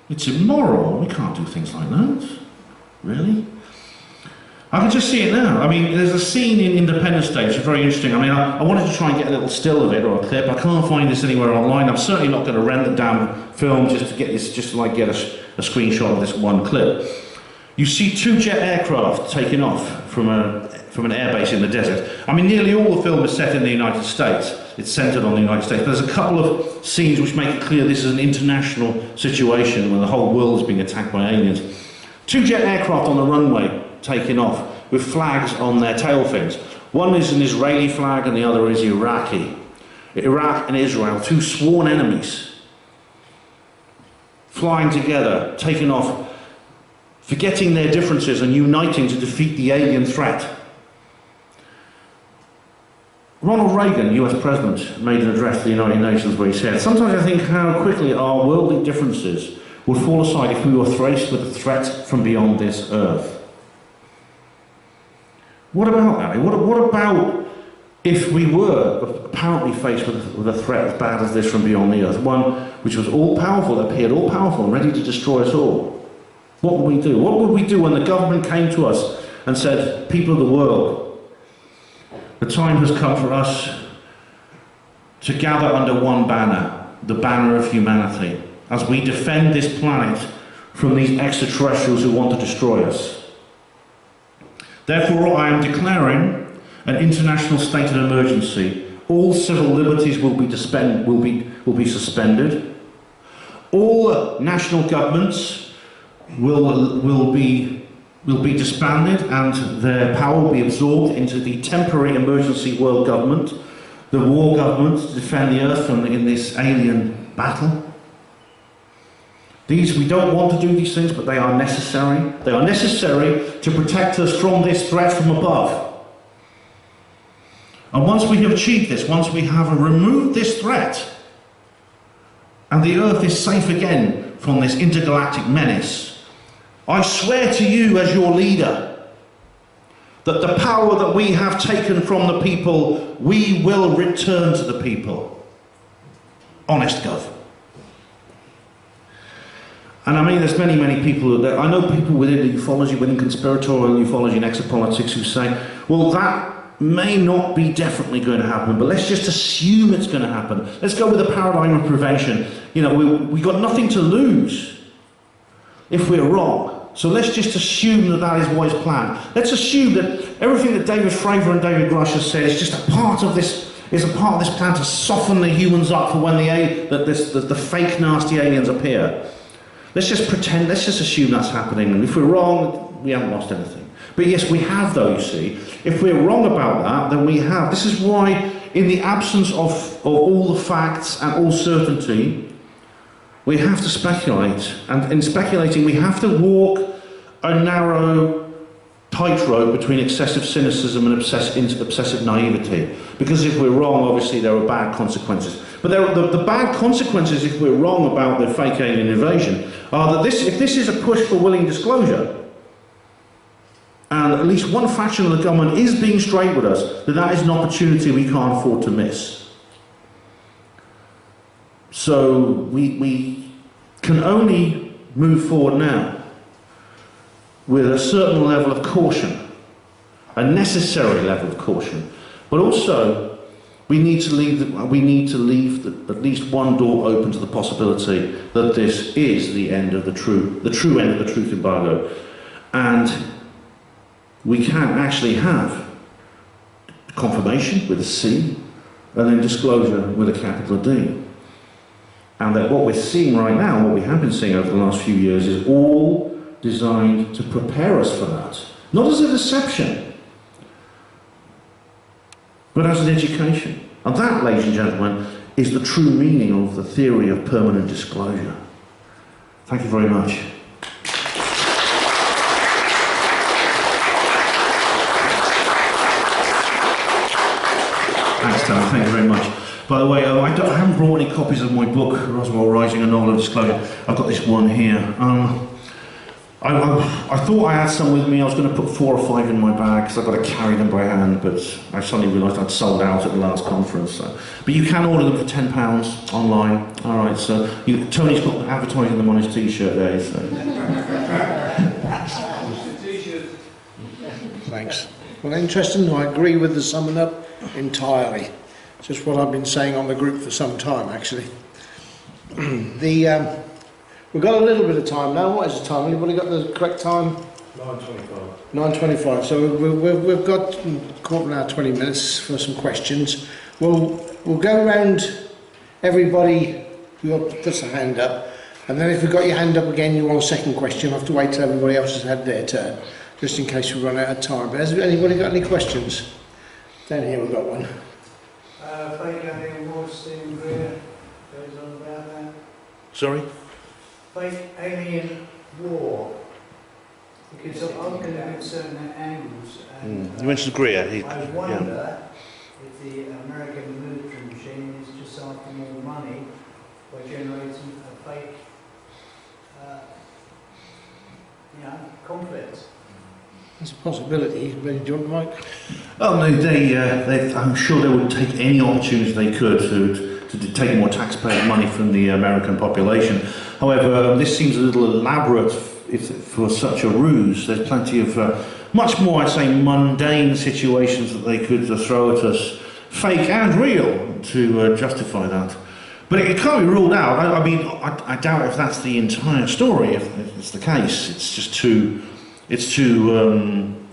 Speaker 2: It's immoral. We can't do things like that. Really? I can just see it now. I mean, there's a scene in Independence Day which is very interesting. I mean, I wanted to try and get a little still of it or a clip. I can't find this anywhere online. I'm certainly not going to rent the damn film just to get a screenshot of this one clip. You see two jet aircraft taking off from an airbase in the desert. I mean, nearly all the film is set in the United States. It's centered on the United States. But there's a couple of scenes which make it clear this is an international situation when the whole world is being attacked by aliens. Two jet aircraft on the runway taking off with flags on their tail fins. One is an Israeli flag and the other is Iraqi. Iraq and Israel, two sworn enemies, flying together, taking off, forgetting their differences and uniting to defeat the alien threat. Ronald Reagan, US President, made an address to the United Nations where he said, "Sometimes I think how quickly our worldly differences would fall aside if we were faced with a threat from beyond this earth." What about that? What about if we were apparently faced with a threat as bad as this from beyond the earth? One which was all-powerful, appeared all-powerful and ready to destroy us all. What would we do? What would we do when the government came to us and said, people of the world, the time has come for us to gather under one banner, the banner of humanity, as we defend this planet from these extraterrestrials who want to destroy us. Therefore, I am declaring an international state of emergency. All civil liberties will be suspended. All national governments will be disbanded, and their power will be absorbed into the temporary emergency world government, the war government, to defend the earth in this alien battle. We don't want to do these things, but they are necessary. They are necessary to protect us from this threat from above. And once we have achieved this, once we have removed this threat, and the earth is safe again from this intergalactic menace, I swear to you as your leader that the power that we have taken from the people, we will return to the people. Honest Gov. And I mean, there's many, many people that I know people within ufology, within conspiratorial ufology and exopolitics who say, well, that may not be definitely going to happen, but let's just assume it's going to happen. Let's go with the paradigm of prevention. You know, we've got nothing to lose if we're wrong. So let's just assume that that is what is planned. Let's assume that everything that David Fravor and David Grush has said is just a part of this, plan to soften the humans up for when the fake nasty aliens appear. Let's just pretend, let's just assume that's happening, and if we're wrong, we haven't lost anything. But yes, we have though, you see. If we're wrong about that, then we have. This is why, in the absence of all the facts and all certainty, we have to speculate. And in speculating, we have to walk a narrow tightrope between excessive cynicism and obsessive naivety. Because if we're wrong, obviously there are bad consequences. But the bad consequences, if we're wrong about the fake alien invasion, are that if this is a push for willing disclosure, and at least one faction of the government is being straight with us, that is an opportunity we can't afford to miss. So we can only move forward now with a certain level of caution, a necessary level of caution, but also we need to leave at least one door open to the possibility that this is the end of the true end of the truth embargo, and we can actually have confirmation with a C, and then disclosure with a capital D. And that what we're seeing right now, what we have been seeing over the last few years, is all designed to prepare us for that. Not as a deception, but as an education. And that, ladies and gentlemen, is the true meaning of the theory of permanent disclosure. Thank you very much. Thanks, Tom. Thank you very much. By the way, I haven't brought any copies of my book, Roswell Rising, A Novel of Disclosure. I've got this one here. I thought I had some with me. I was going to put 4 or 5 in my bag because I've got to carry them by hand, but I suddenly realised I'd sold out at the last conference. So. But you can order them for £10 online. All right, so Tony's got advertising them on his T-shirt there. So.
Speaker 4: Thanks. Well, interesting. I agree with the summing up entirely. Just what I've been saying on the group for some time, actually. We've got a little bit of time now. What is the time? Anybody got the correct time?
Speaker 5: 9:25.
Speaker 4: 9:25. So we've got quarter of an hour, 20 minutes for some questions. We'll go around everybody who puts a hand up, and then if you've got your hand up again, you want a second question, you'll have to wait till everybody else has had their turn, just in case we run out of time. But has anybody got any questions? Down here we've got one.
Speaker 5: Fake alien war, Stephen Greer goes on about that.
Speaker 1: Sorry?
Speaker 5: Fake alien war. Because I'm going to get certain angles. And,
Speaker 1: You mentioned Greer.
Speaker 5: I wonder if the American military machine is just after more money by generating a fake, conflict.
Speaker 4: That's a possibility. Ready, do you want Mike?
Speaker 2: Oh no, I'm sure they would take any opportunity they could to take more taxpayer money from the American population. However, this seems a little elaborate for such a ruse. There's plenty of much more, I'd say, mundane situations that they could throw at us, fake and real, to justify that. But it can't be ruled out. I mean, I doubt if that's the entire story. If it's the case, it's just too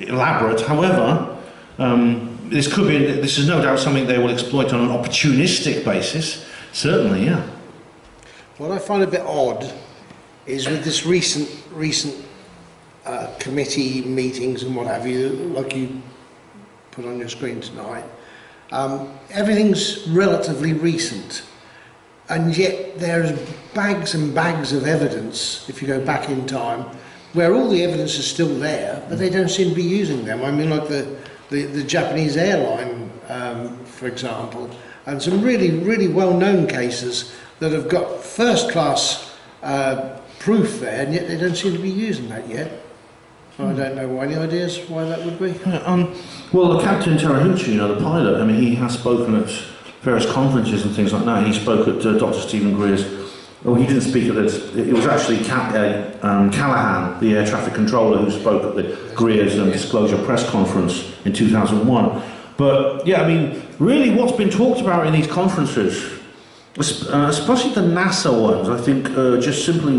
Speaker 2: elaborate. However, this is no doubt something they will exploit on an opportunistic basis. Certainly, yeah.
Speaker 4: What I find a bit odd is with this recent committee meetings and what have you, like you put on your screen tonight, everything's relatively recent, and yet there's bags and bags of evidence, if you go back in time, where all the evidence is still there, but they don't seem to be using them. I mean, like the Japanese airline, for example, and some really well-known cases that have got first-class proof there, and yet they don't seem to be using that yet. I don't know why. Any ideas why that would be?
Speaker 2: Well, Captain Teraheuchi, the pilot, I mean, he has spoken at various conferences and things like that. He spoke at Dr. Stephen Greer's. Well, he didn't speak at it. It was actually Callahan, the air traffic controller, who spoke at the Greer's Disclosure press conference in 2001. But yeah, I mean, really, what's been talked about in these conferences, especially the NASA ones, I think, just simply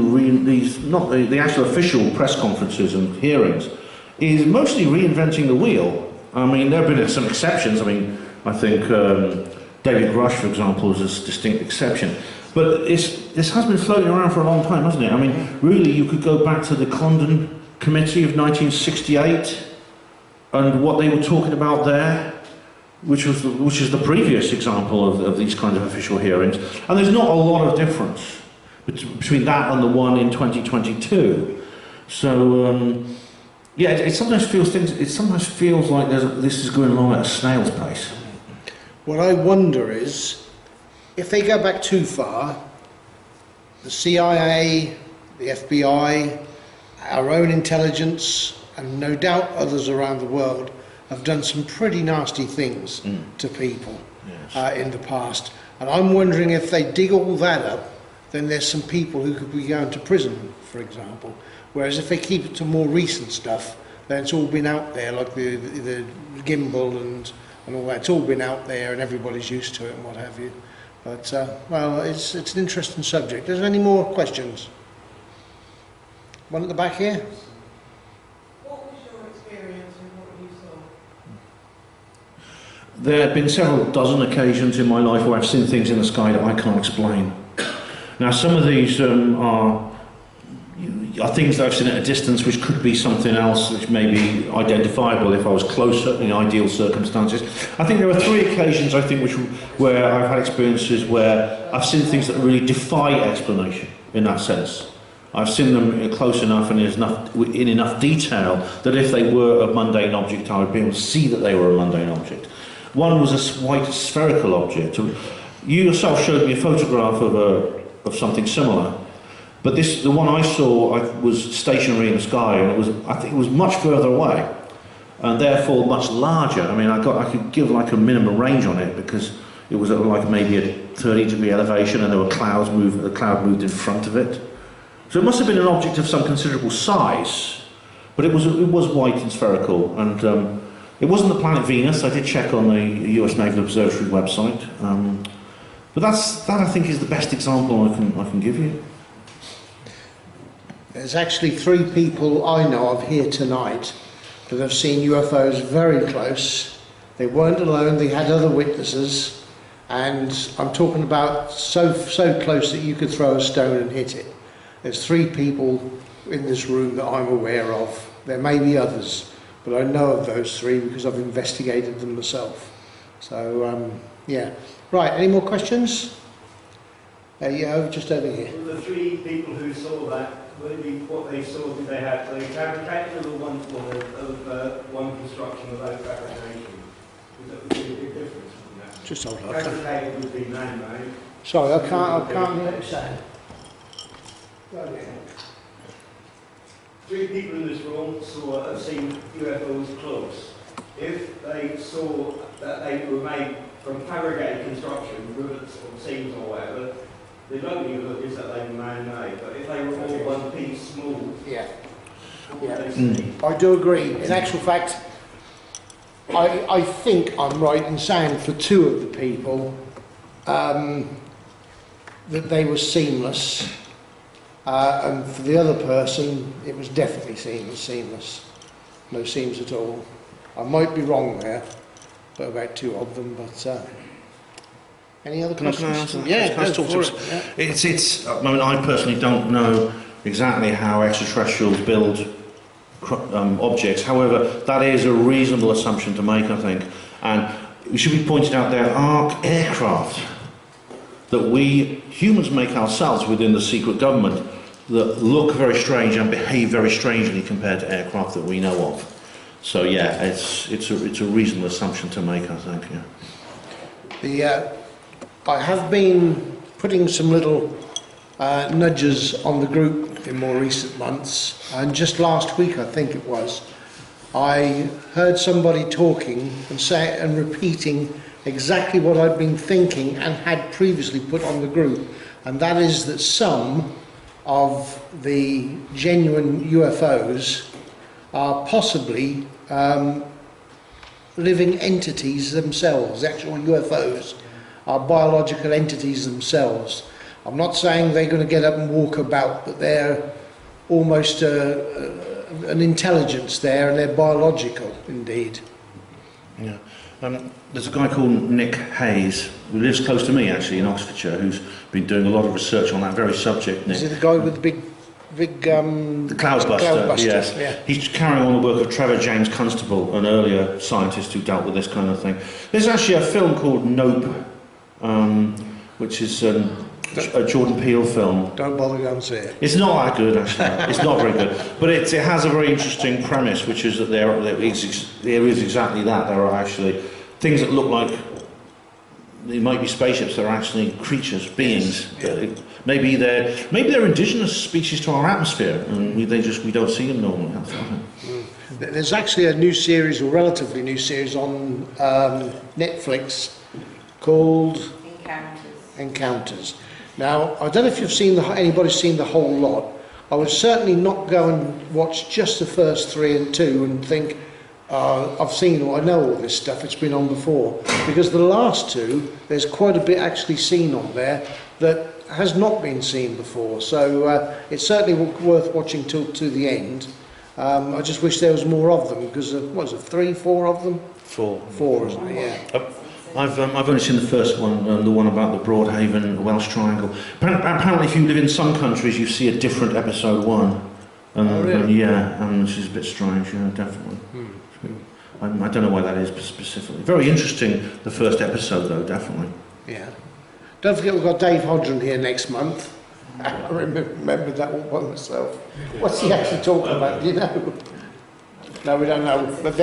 Speaker 2: not the actual official press conferences and hearings, is mostly reinventing the wheel. I mean, there have been some exceptions. I mean, I think David Rush, for example, is a distinct exception. But this has been floating around for a long time, hasn't it? I mean, really, you could go back to the Condon Committee of 1968 and what they were talking about there, which is the previous example of these kinds of official hearings. And there's not a lot of difference between that and the one in 2022. So, yeah, it sometimes feels like this is going along at a snail's pace.
Speaker 4: What I wonder is, if they go back too far, the CIA, the FBI, our own intelligence, and no doubt others around the world, have done some pretty nasty things to people in the past. And I'm wondering if they dig all that up, then there's some people who could be going to prison, for example. Whereas if they keep it to more recent stuff, then it's all been out there, like the gimbal and all that. It's all been out there and everybody's used to it and what have you. But, well, it's an interesting subject. Is there any more questions? One at the back here?
Speaker 3: What was your experience and what you saw?
Speaker 2: There have been several dozen occasions in my life where I've seen things in the sky that I can't explain. Now, some of these are things that I've seen at a distance which could be something else which may be identifiable if I was closer in ideal circumstances. I think there are 3 occasions, I think, where I've had experiences where I've seen things that really defy explanation in that sense. I've seen them close enough and in enough detail that if they were a mundane object, I would be able to see that they were a mundane object. One was a white spherical object. You yourself showed me a photograph of something similar. But the one I saw was stationary in the sky, and I think it was much further away, and therefore much larger. I mean, I could give like a minimum range on it because it was at like maybe a 30-degree elevation, and there were clouds moving. The cloud moved in front of it, so it must have been an object of some considerable size. But it was white and spherical, and it wasn't the planet Venus. I did check on the U.S. Naval Observatory website, but that I think is the best example I can give you.
Speaker 4: There's actually 3 people I know of here tonight that have seen UFOs very close. They weren't alone, they had other witnesses, and I'm talking about so close that you could throw a stone and hit it. There's 3 people in this room that I'm aware of. There may be others, but I know of those 3 because I've investigated them myself. So, yeah. Right, any more questions? Yeah, just over here.
Speaker 6: The 3 people who saw that, what they saw, did they have? They fabricated or one construction without fabrication? Would be a big difference from that?
Speaker 4: Just hold on.
Speaker 6: Fabricated would be man-made.
Speaker 4: Sorry, I can't hear what you're saying. Go ahead.
Speaker 6: 3 people in this room have seen UFOs close. If they saw that they were made from fabricated construction, rivets or seams or whatever, the likelihood is that they were man-made, but if they were all one piece small,
Speaker 4: Yeah.
Speaker 6: what would
Speaker 4: Yeah.
Speaker 6: they see?
Speaker 4: I do agree. In actual fact, I think I'm right in saying for two of the people that they were seamless, and for the other person it was definitely seamless. No seams at all. I might be wrong there, but about two of them. But any other
Speaker 1: Can I
Speaker 4: questions?
Speaker 1: answer that?
Speaker 4: Yeah,
Speaker 1: Can I
Speaker 4: go
Speaker 1: talk
Speaker 4: for
Speaker 1: to-
Speaker 4: it. Yeah.
Speaker 1: It's. I mean, I personally don't know exactly how extraterrestrials build objects. However, that is a reasonable assumption to make, I think. And it should be pointed out there are aircraft that we humans make ourselves within the secret government that look very strange and behave very strangely compared to aircraft that we know of. So yeah, it's a reasonable assumption to make, I think. Yeah.
Speaker 4: I have been putting some little nudges on the group in more recent months, and just last week I think it was, I heard somebody talking and repeating exactly what I'd been thinking and had previously put on the group, and that is that some of the genuine UFOs are possibly living entities themselves. Actual UFOs are biological entities themselves. I'm not saying they're going to get up and walk about, but they're almost an intelligence there, and they're biological indeed.
Speaker 1: Yeah. There's a guy called Nick Hayes, who lives close to me actually in Oxfordshire, who's been doing a lot of research on that very subject. Nick.
Speaker 4: Is it the guy with the big
Speaker 1: The Cloudbuster, yes.
Speaker 4: Yeah.
Speaker 1: He's carrying on the work of Trevor James Constable, an earlier scientist who dealt with this kind of thing. There's actually a film called Nope, which is a Jordan Peele film.
Speaker 4: Don't bother going to see it.
Speaker 1: It's not that good, actually. It's not very good. But it has a very interesting premise, which is that there is exactly that. There are actually things that look like they might be spaceships that are actually creatures, beings.
Speaker 4: Yeah.
Speaker 1: Maybe they're indigenous species to our atmosphere, and we don't see them normally.
Speaker 4: There's actually a new series, or relatively new series, on Netflix called Encounters. Now, I don't know if anybody's seen the whole lot. I would certainly not go and watch just the first 3 and 2 and think, I've seen or I know all this stuff, it's been on before. Because the last 2, there's quite a bit actually seen on there that has not been seen before. So it's certainly worth watching to the end. I just wish there was more of them, because what was it, 3, 4 of them? 4, isn't it? Yeah.
Speaker 1: I've only seen the first one, the one about the Broadhaven Welsh Triangle. Apparently, if you live in some countries, you see a different episode 1.
Speaker 4: Really?
Speaker 1: Which is a bit strange. Yeah, definitely. I don't know why that is specifically. Very interesting, the first episode, though, definitely.
Speaker 4: Yeah. Don't forget we've got Dave Hodgson here next month. I remember that all by myself. What's he actually talking about? Do you know? No, we don't know. But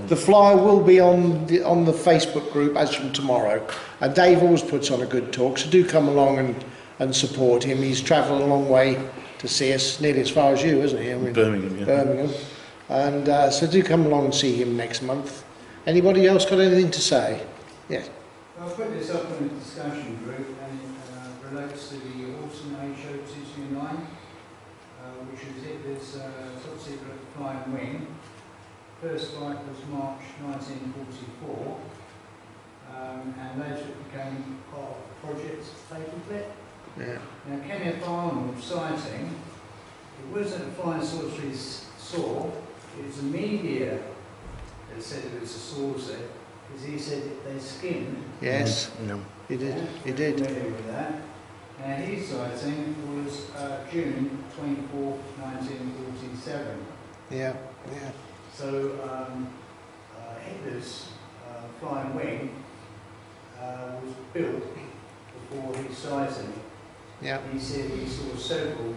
Speaker 4: the flyer will be on the Facebook group as from tomorrow. And Dave always puts on a good talk, so do come along and support him. He's travelled a long way to see us, nearly as far as you, isn't he? I mean,
Speaker 1: Birmingham, yeah.
Speaker 4: Birmingham. And so do come along and see him next month. Anybody else got anything to say? Yes.
Speaker 5: I'll put this up in a discussion group, and it relates to the Autumn Age Show 229, which was Hitler's top secret flying wing. First flight was March 1944, and later it became part of Project Paperclip.
Speaker 4: Yeah.
Speaker 5: Now, Kenneth Arnold's sighting, it wasn't a flying saucer he saw, it was the media that said it was a saucer, because he said they skimmed.
Speaker 4: Yes.
Speaker 1: No.
Speaker 4: He did.
Speaker 5: Yeah,
Speaker 4: He did.
Speaker 5: familiar with that. Now, his sighting was June 24, 1947.
Speaker 4: Yeah. Yeah.
Speaker 5: So Hitler's flying wing was built before his sighting.
Speaker 4: Yeah.
Speaker 5: He said he saw a circle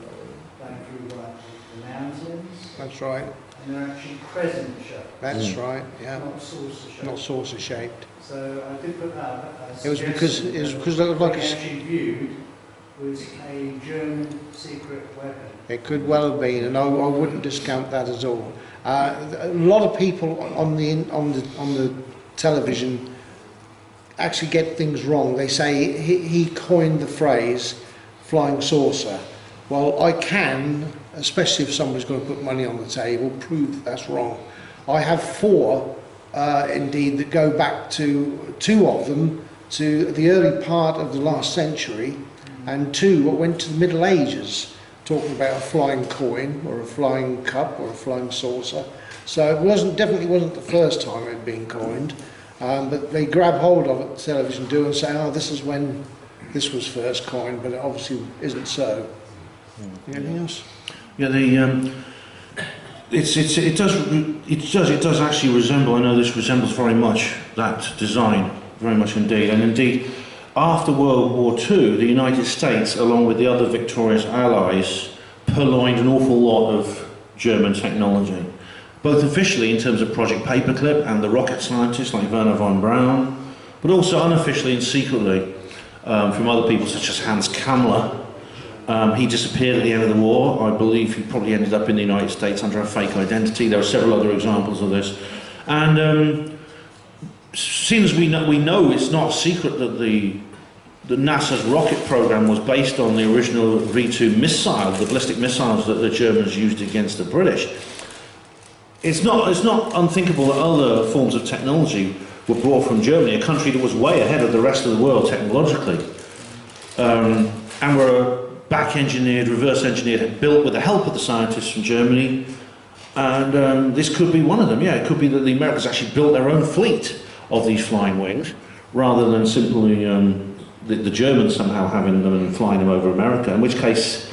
Speaker 5: going through like the mountains,
Speaker 4: That's right.
Speaker 5: and they're actually crescent shaped,
Speaker 4: That's right. Yeah.
Speaker 5: not saucer shaped.
Speaker 4: Not saucer shaped.
Speaker 5: So I did put that up.
Speaker 4: It was because it looked like
Speaker 5: what
Speaker 4: a.
Speaker 5: he actually viewed was a German secret weapon.
Speaker 4: It could well have been, and I wouldn't discount that at all. A lot of people on the television actually get things wrong. They say he coined the phrase flying saucer. Well, I can, especially if somebody's going to put money on the table, prove that that's wrong. I have 4, indeed, that go back to 2 of them to the early part of the last century, and 2 what went to the Middle Ages, talking about a flying coin or a flying cup or a flying saucer. So it definitely wasn't the first time it had been coined, but they grab hold of it, the television do, and say, oh, this is when this was first coined, but it obviously isn't so. Anything else?
Speaker 2: Yeah, it does actually resemble. I know this resembles very much that design, very much indeed. And indeed, after World War II, the United States, along with the other victorious allies, purloined an awful lot of German technology, both officially in terms of Project Paperclip and the rocket scientists like Werner von Braun, but also unofficially and secretly from other people such as Hans Kammler. He disappeared at the end of the war. I believe he probably ended up in the United States under a fake identity. There are several other examples of this. And seeing as we know it's not a secret that the NASA's rocket program was based on the original V2 missile, the ballistic missiles that the Germans used against the British. It's not unthinkable that other forms of technology were brought from Germany, a country that was way ahead of the rest of the world technologically, and were back-engineered, reverse-engineered, built with the help of the scientists from Germany. And this could be one of them. Yeah, it could be that the Americans actually built their own fleet of these flying wings, rather than simply the Germans somehow having them and flying them over America. In which case,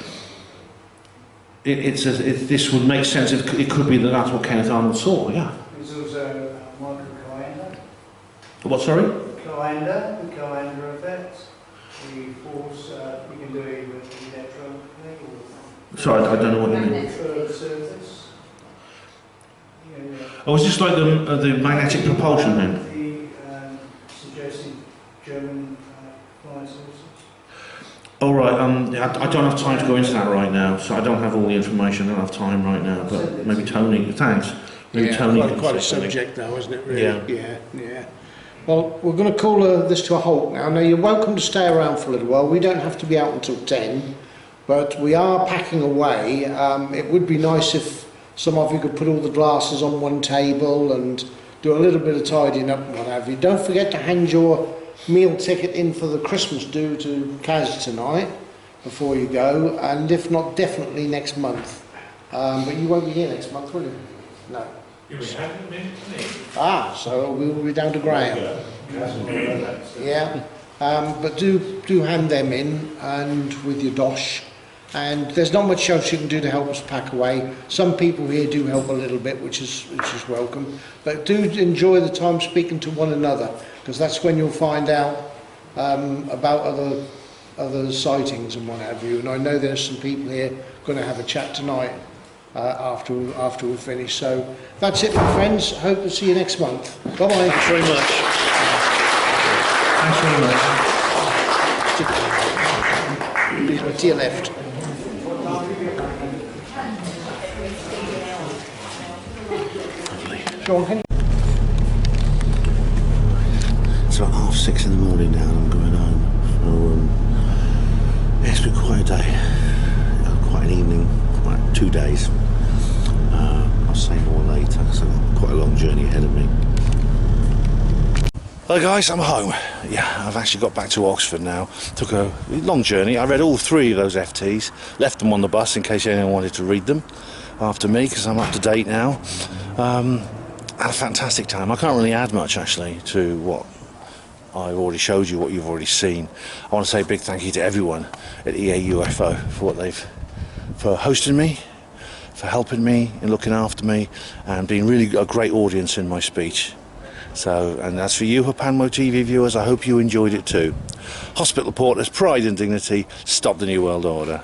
Speaker 2: this would make sense. It could be that that's what Kenneth Arnold saw. Yeah.
Speaker 5: There's also Michael Coander.
Speaker 2: What? Sorry.
Speaker 5: The Coander effect. The force you can do it with electronically or.
Speaker 2: Sorry, I don't know what you mean.
Speaker 5: Surface. Yeah.
Speaker 2: Oh, is this like the magnetic propulsion then?
Speaker 5: The suggested German flying saucers.
Speaker 2: All right. I don't have time to go into that right now, so I don't have all the information. I don't have time right now. But maybe Tony. Thanks. Maybe Tony.
Speaker 4: Quite a subject now, isn't it? Really? Yeah. Well, we're going to call this to a halt now. Now, you're welcome to stay around for a little while. We don't have to be out until 10, but we are packing away. It would be nice if some of you could put all the glasses on one table and do a little bit of tidying up and what have you. Don't forget to hand your meal ticket in for the Christmas do to Kaz tonight before you go, and if not, definitely next month. But you won't be here next month, will you? No. So we'll be down to Graham. Yeah, but do hand them in, and with your dosh. And there's not much else you can do to help us pack away. Some people here do help a little bit, which is welcome. But do enjoy the time speaking to one another, because that's when you'll find out about other sightings and what have you. And I know there's some people here going to have a chat tonight. After we finish. So that's it, my friends. Hope to see you next month. Bye bye.
Speaker 2: Thanks very much.
Speaker 4: Thanks very much. To your left. Sean, can you...
Speaker 1: It's about 6:30 in the morning now, and I'm going home. So it's been quite a day, quite an evening, quite 2 days. I'll say more later, because I've got quite a long journey ahead of me. Well guys, I'm home. Yeah, I've actually got back to Oxford now. Took a long journey. I read all 3 of those FTs, left them on the bus in case anyone wanted to read them after me, because I'm up to date now. Had a fantastic time. I can't really add much actually to what I've already showed you, what you've already seen. I want to say a big thank you to everyone at EA UFO for hosting me, for helping me and looking after me, and being really a great audience in my speech. So, and as for you Hapanmo TV viewers, I hope you enjoyed it too. Hospital Porters, pride and dignity, stop the New World Order.